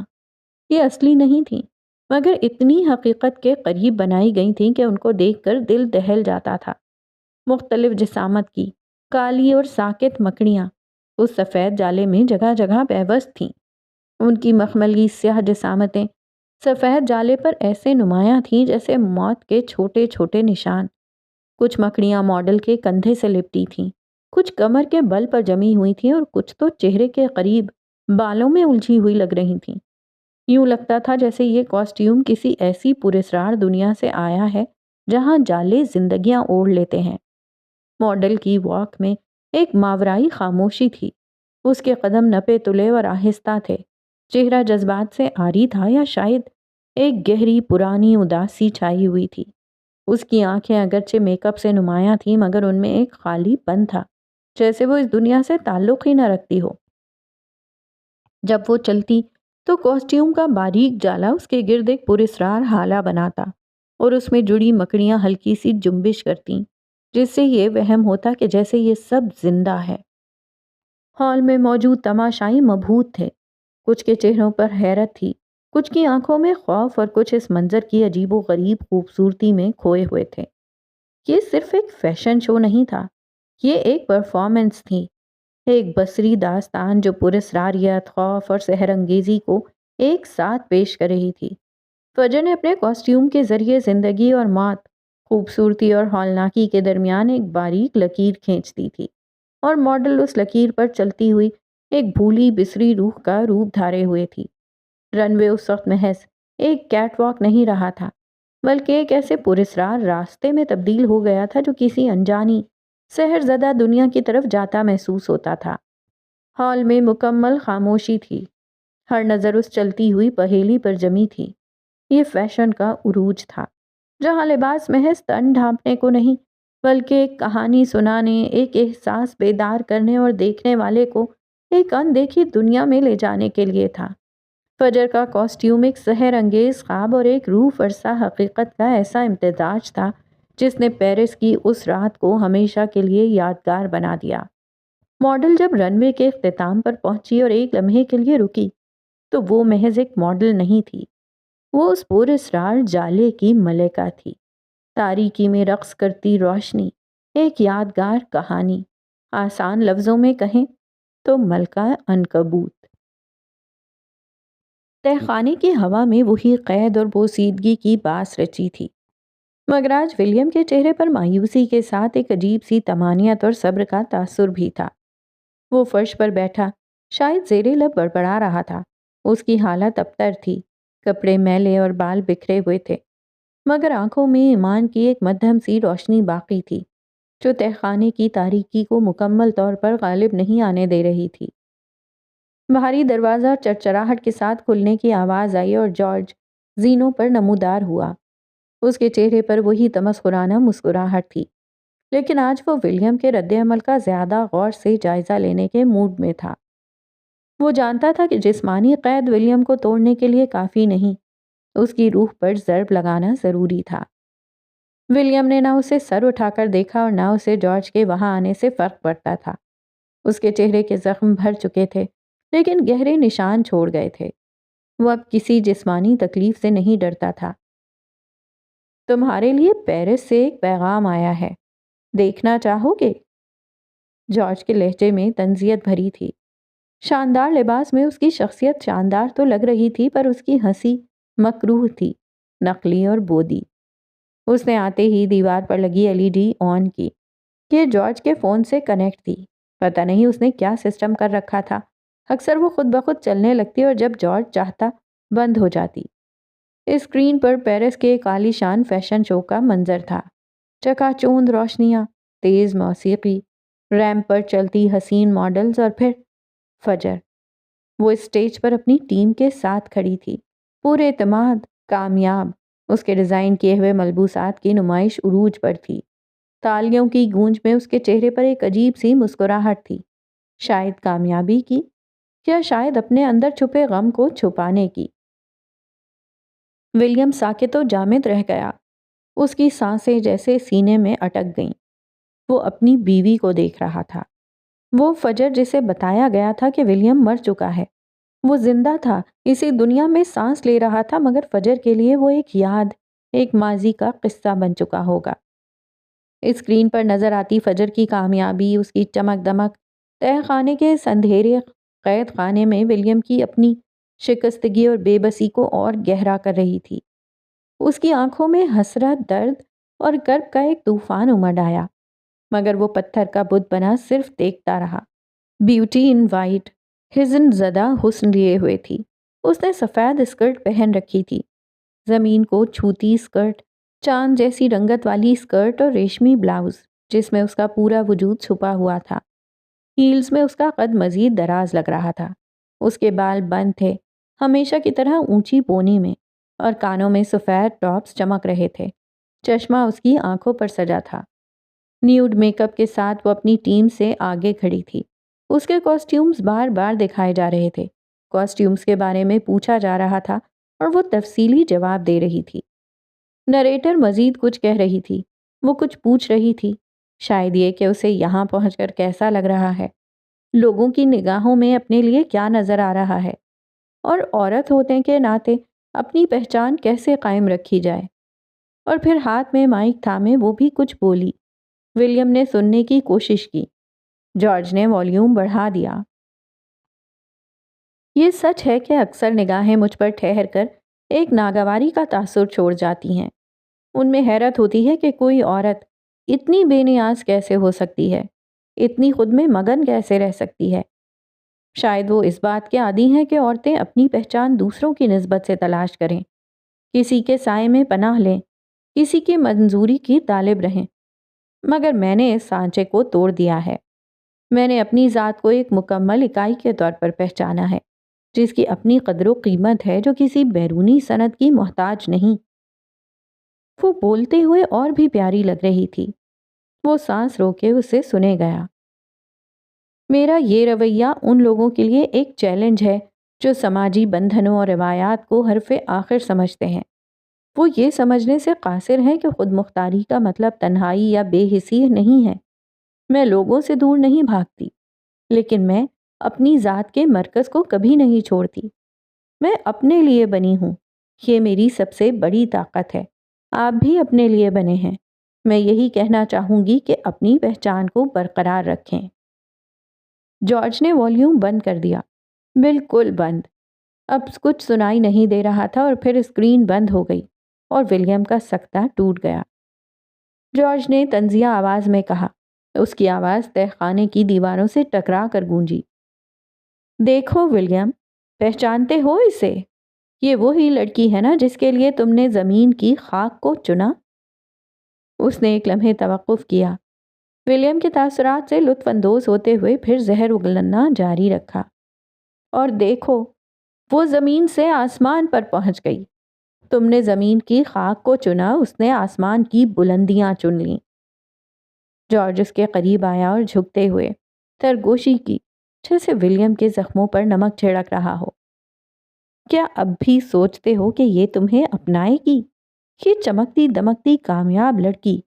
یہ اصلی نہیں تھیں، مگر اتنی حقیقت کے قریب بنائی گئی تھیں کہ ان کو دیکھ کر دل دہل جاتا تھا۔ مختلف جسامت کی کالی اور ساکت مکڑیاں اس سفید جالے میں جگہ جگہ پیوست تھیں۔ ان کی مخملی سیاہ جسامتیں سفید جالے پر ایسے نمایاں تھیں جیسے موت کے چھوٹے چھوٹے نشان۔ کچھ مکڑیاں ماڈل کے کندھے سے لپٹی تھیں، کچھ کمر کے بل پر جمی ہوئی تھیں اور کچھ تو چہرے کے قریب بالوں میں الجھی ہوئی لگ رہی تھیں۔ یوں لگتا تھا جیسے یہ کاسٹیوم کسی ایسی پراسرار دنیا سے آیا ہے جہاں جالے زندگیاں اوڑھ لیتے ہیں۔ ماڈل کی واک میں ایک ماورائی خاموشی تھی، اس کے قدم نپے تلے اور آہستہ تھے، چہرہ جذبات سے عاری تھا یا شاید ایک گہری پرانی اداسی چھائی ہوئی تھی۔ اس کی آنکھیں اگرچہ میک اپ سے نمایاں تھیں مگر ان میں ایک خالی پن تھا، جیسے وہ اس دنیا سے تعلق ہی نہ رکھتی ہو۔ جب وہ چلتی تو کاسٹیوم کا باریک جالا اس کے گرد ایک پراسرار ہالہ بناتا اور اس میں جڑی مکڑیاں ہلکی سی جنبش کرتیں، جس سے یہ وہم ہوتا کہ جیسے یہ سب زندہ ہے۔ ہال میں موجود تماشائی مبہوت تھے، کچھ کے چہروں پر حیرت تھی، کچھ کی آنکھوں میں خوف اور کچھ اس منظر کی عجیب و غریب خوبصورتی میں کھوئے ہوئے تھے۔ یہ صرف ایک فیشن شو نہیں تھا، یہ ایک پرفارمنس تھی، ایک بصری داستان جو پراسراریت، خوف اور سحر انگیزی کو ایک ساتھ پیش کر رہی تھی۔ فجر نے اپنے کاسٹیوم کے ذریعے زندگی اور موت، خوبصورتی اور ہولناکی کے درمیان ایک باریک لکیر کھینچ دی تھی، اور ماڈل اس لکیر پر چلتی ہوئی ایک بھولی بسری روح کا روپ دھارے ہوئے تھی۔ رن وے اس وقت محض ایک کیٹ واک نہیں رہا تھا، بلکہ ایک ایسے پراسرار راستے میں تبدیل ہو گیا تھا جو کسی انجانی سحر زدہ دنیا کی طرف جاتا محسوس ہوتا تھا۔ ہال میں مکمل خاموشی تھی، ہر نظر اس چلتی ہوئی پہیلی پر جمی تھی۔ یہ فیشن کا عروج تھا، جہاں لباس محض تن ڈھانپنے کو نہیں، بلکہ ایک کہانی سنانے، ایک احساس بیدار کرنے اور دیکھنے والے کو ایک اندیکھی دنیا میں لے جانے کے لیے تھا۔ فجر کا کاسٹیوم ایک سحر انگیز خواب اور ایک روح فرسا حقیقت کا ایسا امتزاج تھا جس نے پیرس کی اس رات کو ہمیشہ کے لیے یادگار بنا دیا۔ ماڈل جب رن وے کے اختتام پر پہنچی اور ایک لمحے کے لیے رکی، تو وہ محض ایک ماڈل نہیں تھی، وہ اس پراسرار جالے کی ملکہ تھی۔ تاریکی میں رقص کرتی روشنی، ایک یادگار کہانی، آسان لفظوں میں کہیں تو ملکہ عنکبوت۔ تہ خانے کی ہوا میں وہی قید اور بوسیدگی کی باس رچی تھی، مگر آج ولیم کے چہرے پر مایوسی کے ساتھ ایک عجیب سی طمانینت اور صبر کا تاثر بھی تھا۔ وہ فرش پر بیٹھا، شاید زیر لب بڑبڑا رہا تھا۔ اس کی حالت ابتر تھی، کپڑے میلے اور بال بکھرے ہوئے تھے، مگر آنکھوں میں ایمان کی ایک مدھم سی روشنی باقی تھی جو تہ خانے کی تاریکی کو مکمل طور پر غالب نہیں آنے دے رہی تھی۔ بھاری دروازہ چرچراہٹ کے ساتھ کھلنے کی آواز آئی اور جارج زینوں پر نمودار ہوا۔ اس کے چہرے پر وہی تمسخرانہ مسکراہٹ تھی، لیکن آج وہ ولیم کے رد عمل کا زیادہ غور سے جائزہ لینے کے موڈ میں تھا۔ وہ جانتا تھا کہ جسمانی قید ولیم کو توڑنے کے لیے کافی نہیں، اس کی روح پر ضرب لگانا ضروری تھا۔ ولیم نے نہ اسے سر اٹھا کر دیکھا اور نہ اسے جارج کے وہاں آنے سے فرق پڑتا تھا۔ اس کے چہرے کے زخم بھر چکے تھے، لیکن گہرے نشان چھوڑ گئے تھے۔ وہ اب کسی جسمانی تکلیف سے نہیں ڈرتا تھا۔ تمہارے لیے پیرس سے ایک پیغام آیا ہے، دیکھنا چاہو گے؟ جارج کے لہجے میں طنزیت بھری تھی۔ شاندار لباس میں اس کی شخصیت شاندار تو لگ رہی تھی، پر اس کی ہنسی مکروہ تھی، نقلی اور بودی۔ اس نے آتے ہی دیوار پر لگی LED آن کی۔ یہ جارج کے فون سے کنیکٹ تھی۔ پتہ نہیں اس نے کیا سسٹم کر رکھا تھا، اکثر وہ خود بخود چلنے لگتی اور جب جارج چاہتا بند ہو جاتی۔ اسکرین پر پیرس کے ایک عالی شان فیشن شو کا منظر تھا، چکا چوند روشنیاں، تیز موسیقی، ریمپ پر چلتی حسین ماڈلز اور پھر فجر۔ وہ اسٹیج پر اپنی ٹیم کے ساتھ کھڑی تھی، پورے اعتماد، کامیاب۔ اس کے ڈیزائن کیے ہوئے ملبوسات کی نمائش عروج پر تھی۔ تالیوں کی گونج میں اس کے چہرے پر ایک عجیب سی مسکراہٹ تھی، شاید کامیابی کی، یا شاید اپنے اندر چھپے غم کو چھپانے کی۔ ولیم ساکت و جامد رہ گیا، اس کی سانسیں جیسے سینے میں اٹک گئیں۔ وہ اپنی بیوی کو دیکھ رہا تھا، وہ فجر جسے بتایا گیا تھا کہ ولیم مر چکا ہے۔ وہ زندہ تھا، اسی دنیا میں سانس لے رہا تھا، مگر فجر کے لیے وہ ایک یاد، ایک ماضی کا قصہ بن چکا ہوگا۔ اسکرین پر نظر آتی فجر کی کامیابی، اس کی چمک دمک، تہ خانے کے اس اندھیرے قید خانے میں ولیم کی اپنی شکستگی اور بے بسی کو اور گہرا کر رہی تھی۔ اس کی آنکھوں میں حسرت، درد اور کرب کا ایک طوفان امڈ آیا، مگر وہ پتھر کا بت بنا صرف دیکھتا رہا۔ بیوٹی ان وائٹ حزن زدہ حسن لیے ہوئے تھی۔ اس نے سفید اسکرٹ پہن رکھی تھی، زمین کو چھوتی اسکرٹ، چاند جیسی رنگت والی اسکرٹ اور ریشمی بلاؤز جس میں اس کا پورا وجود چھپا ہوا تھا۔ ہیلز میں اس کا قد مزید دراز لگ رہا تھا۔ اس کے بال بند تھے، ہمیشہ کی طرح اونچی پونی میں، اور کانوں میں سفید ٹاپس چمک رہے تھے۔ چشمہ اس کی آنکھوں پر سجا تھا۔ نیوڈ میک اپ کے ساتھ وہ اپنی ٹیم سے آگے کھڑی تھی۔ اس کے کاسٹیومز بار بار دکھائے جا رہے تھے، کاسٹیومز کے بارے میں پوچھا جا رہا تھا اور وہ تفصیلی جواب دے رہی تھی۔ نریٹر مزید کچھ کہہ رہی تھی، وہ کچھ پوچھ رہی تھی، شاید یہ کہ اسے یہاں پہنچ کر کیسا لگ رہا ہے، لوگوں کی نگاہوں میں اپنے لیے کیا نظر آ رہا ہے، اور عورت ہونے کے ناطے اپنی پہچان کیسے قائم رکھی جائے۔ اور پھر ہاتھ میں مائک تھامے وہ بھی کچھ بولی۔ ولیم نے سننے کی کوشش کی۔ جارج نے والیوم بڑھا دیا۔ یہ سچ ہے کہ اکثر نگاہیں مجھ پر ٹھہر کر ایک ناگواری کا تاثر چھوڑ جاتی ہیں۔ ان میں حیرت ہوتی ہے کہ کوئی عورت اتنی بے نیاز کیسے ہو سکتی ہے، اتنی خود میں مگن کیسے رہ سکتی ہے۔ شاید وہ اس بات کے عادی ہیں کہ عورتیں اپنی پہچان دوسروں کی نسبت سے تلاش کریں، کسی کے سائے میں پناہ لیں، کسی کی منظوری کی طالب رہیں۔ مگر میں نے اس سانچے کو توڑ دیا ہے۔ میں نے اپنی ذات کو ایک مکمل اکائی کے طور پر پہچانا ہے، جس کی اپنی قدر و قیمت ہے، جو کسی بیرونی سند کی محتاج نہیں۔ وہ بولتے ہوئے اور بھی پیاری لگ رہی تھی۔ وہ سانس روکے اسے سنے گیا۔ میرا یہ رویہ ان لوگوں کے لیے ایک چیلنج ہے جو سماجی بندھنوں اور روایات کو حرف آخر سمجھتے ہیں۔ وہ یہ سمجھنے سے قاصر ہیں کہ خود مختاری کا مطلب تنہائی یا بے حسی نہیں ہے۔ میں لوگوں سے دور نہیں بھاگتی، لیکن میں اپنی ذات کے مرکز کو کبھی نہیں چھوڑتی۔ میں اپنے لیے بنی ہوں، یہ میری سب سے بڑی طاقت ہے۔ آپ بھی اپنے لیے بنے ہیں۔ میں یہی کہنا چاہوں گی کہ اپنی پہچان کو برقرار رکھیں۔ جارج نے والیوم بند کر دیا، بالکل بند۔ اب کچھ سنائی نہیں دے رہا تھا اور پھر اسکرین بند ہو گئی اور ولیم کا سکتہ ٹوٹ گیا۔ جارج نے طنزیہ آواز میں کہا۔ اس کی آواز تہ خانے کی دیواروں سے ٹکرا کر گونجی۔ دیکھو ولیم، پہچانتے ہو اسے؟ یہ وہی لڑکی ہے نا جس کے لیے تم نے زمین کی خاک کو چنا؟ اس نے ایک لمحے توقف کیا۔ ولیم کے تاثرات سے لطف اندوز ہوتے ہوئے پھر زہر اگلنا جاری رکھا۔ اور دیکھو، وہ زمین سے آسمان پر پہنچ گئی۔ تم نے زمین کی خاک کو چنا، اس نے آسمان کی بلندیاں چن لیں۔ جارج اس کے قریب آیا اور جھکتے ہوئے سرگوشی کی، جیسے ولیم کے زخموں پر نمک چھڑک رہا ہو۔ کیا اب بھی سوچتے ہو کہ یہ تمہیں اپنائے گی؟ یہ چمکتی دمکتی کامیاب لڑکی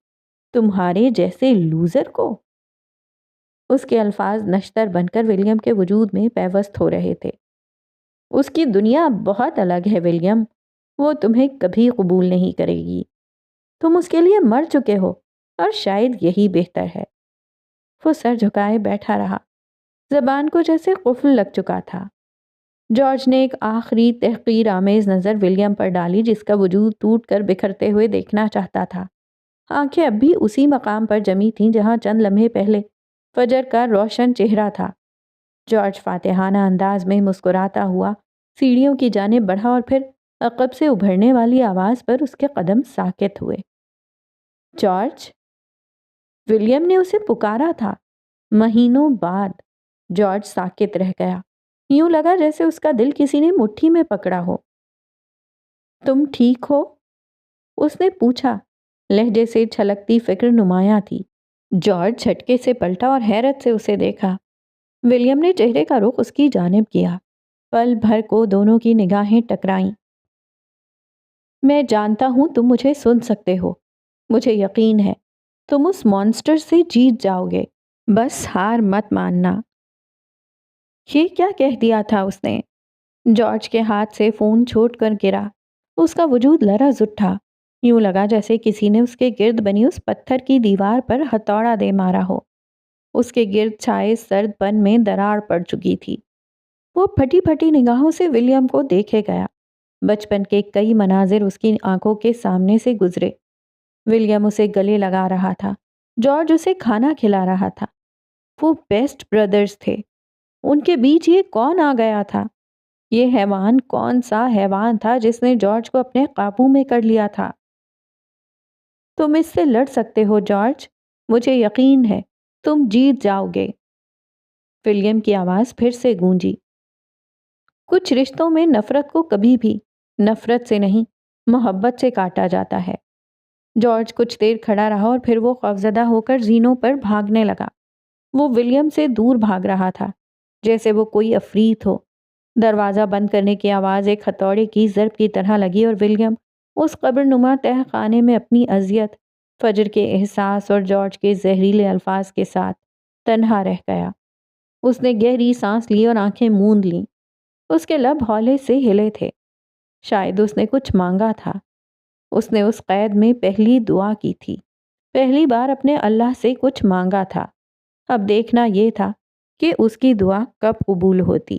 تمہارے جیسے لوزر کو؟ اس کے الفاظ نشتر بن کر ولیم کے وجود میں پیوست ہو رہے تھے۔ اس کی دنیا بہت الگ ہے ولیم، وہ تمہیں کبھی قبول نہیں کرے گی۔ تم اس کے لیے مر چکے ہو، اور شاید یہی بہتر ہے۔ وہ سر جھکائے بیٹھا رہا، زبان کو جیسے قفل لگ چکا تھا۔ جارج نے ایک آخری تحقیر آمیز نظر ولیم پر ڈالی، جس کا وجود ٹوٹ کر بکھرتے ہوئے دیکھنا چاہتا تھا۔ آنکھیں اب بھی اسی مقام پر جمی تھیں جہاں چند لمحے پہلے فجر کا روشن چہرہ تھا۔ جارج فاتحانہ انداز میں مسکراتا ہوا سیڑھیوں کی جانب بڑھا اور پھر عقب سے ابھرنے والی آواز پر اس کے قدم ساکت ہوئے۔ جارج! ولیم نے اسے پکارا تھا۔ مہینوں بعد جارج ساکت رہ گیا، یوں لگا جیسے اس کا دل کسی نے مٹھی میں پکڑا ہو۔ تم ٹھیک ہو؟ اس نے پوچھا، لہجے سے چھلکتی فکر نمایاں تھی۔ جارج جھٹکے سے پلٹا اور حیرت سے اسے دیکھا۔ ولیم نے چہرے کا رخ اس کی جانب کیا۔ پل بھر کو دونوں کی نگاہیں ٹکرائیں۔ میں جانتا ہوں تم مجھے سن سکتے ہو۔ مجھے یقین ہے تم اس مانسٹر سے جیت جاؤ گے، بس ہار مت ماننا۔ یہ کیا کہہ دیا تھا اس نے؟ جارج کے ہاتھ سے فون چھوٹ کر گرا۔ اس کا وجود لرز اٹھا، یوں لگا جیسے کسی نے اس کے گرد بنی اس پتھر کی دیوار پر ہتھوڑا دے مارا ہو۔ اس کے گرد چھائے سرد پن میں دراڑ پڑ چکی تھی۔ وہ پھٹی پھٹی نگاہوں سے ولیم کو دیکھے گیا۔ بچپن کے کئی مناظر اس کی آنکھوں کے سامنے سے گزرے۔ ولیم اسے گلے لگا رہا تھا، جارج اسے کھانا کھلا رہا تھا۔ وہ بیسٹ بردرز تھے۔ ان کے بیچ یہ کون آ گیا تھا؟ یہ حیوان کون سا حیوان تھا جس نے جارج کو اپنے قابو میں کر لیا تھا؟ تم اس سے لڑ سکتے ہو جارج، مجھے یقین ہے تم جیت جاؤ گے۔ ولیم کی آواز پھر سے گونجی۔ کچھ رشتوں میں نفرت کو کبھی بھی نفرت سے نہیں، محبت سے کاٹا جاتا ہے۔ جارج کچھ دیر کھڑا رہا اور پھر وہ خوفزدہ ہو کر زینوں پر بھاگنے لگا۔ وہ ولیم سے دور بھاگ رہا تھا، جیسے وہ کوئی عفریت ہو۔ دروازہ بند کرنے کی آواز ایک ہتھوڑے کی ضرب کی طرح لگی اور ولیم اس قبر نما تہ خانے میں اپنی اذیت، فجر کے احساس اور جارج کے زہریلے الفاظ کے ساتھ تنہا رہ گیا۔ اس نے گہری سانس لی اور آنکھیں موند لیں۔ اس کے لب ہولے سے ہلے تھے، شاید اس نے کچھ مانگا تھا۔ اس نے اس قید میں پہلی دعا کی تھی، پہلی بار اپنے اللہ سے کچھ مانگا تھا۔ اب دیکھنا یہ تھا کہ اس کی دعا کب قبول ہوتی۔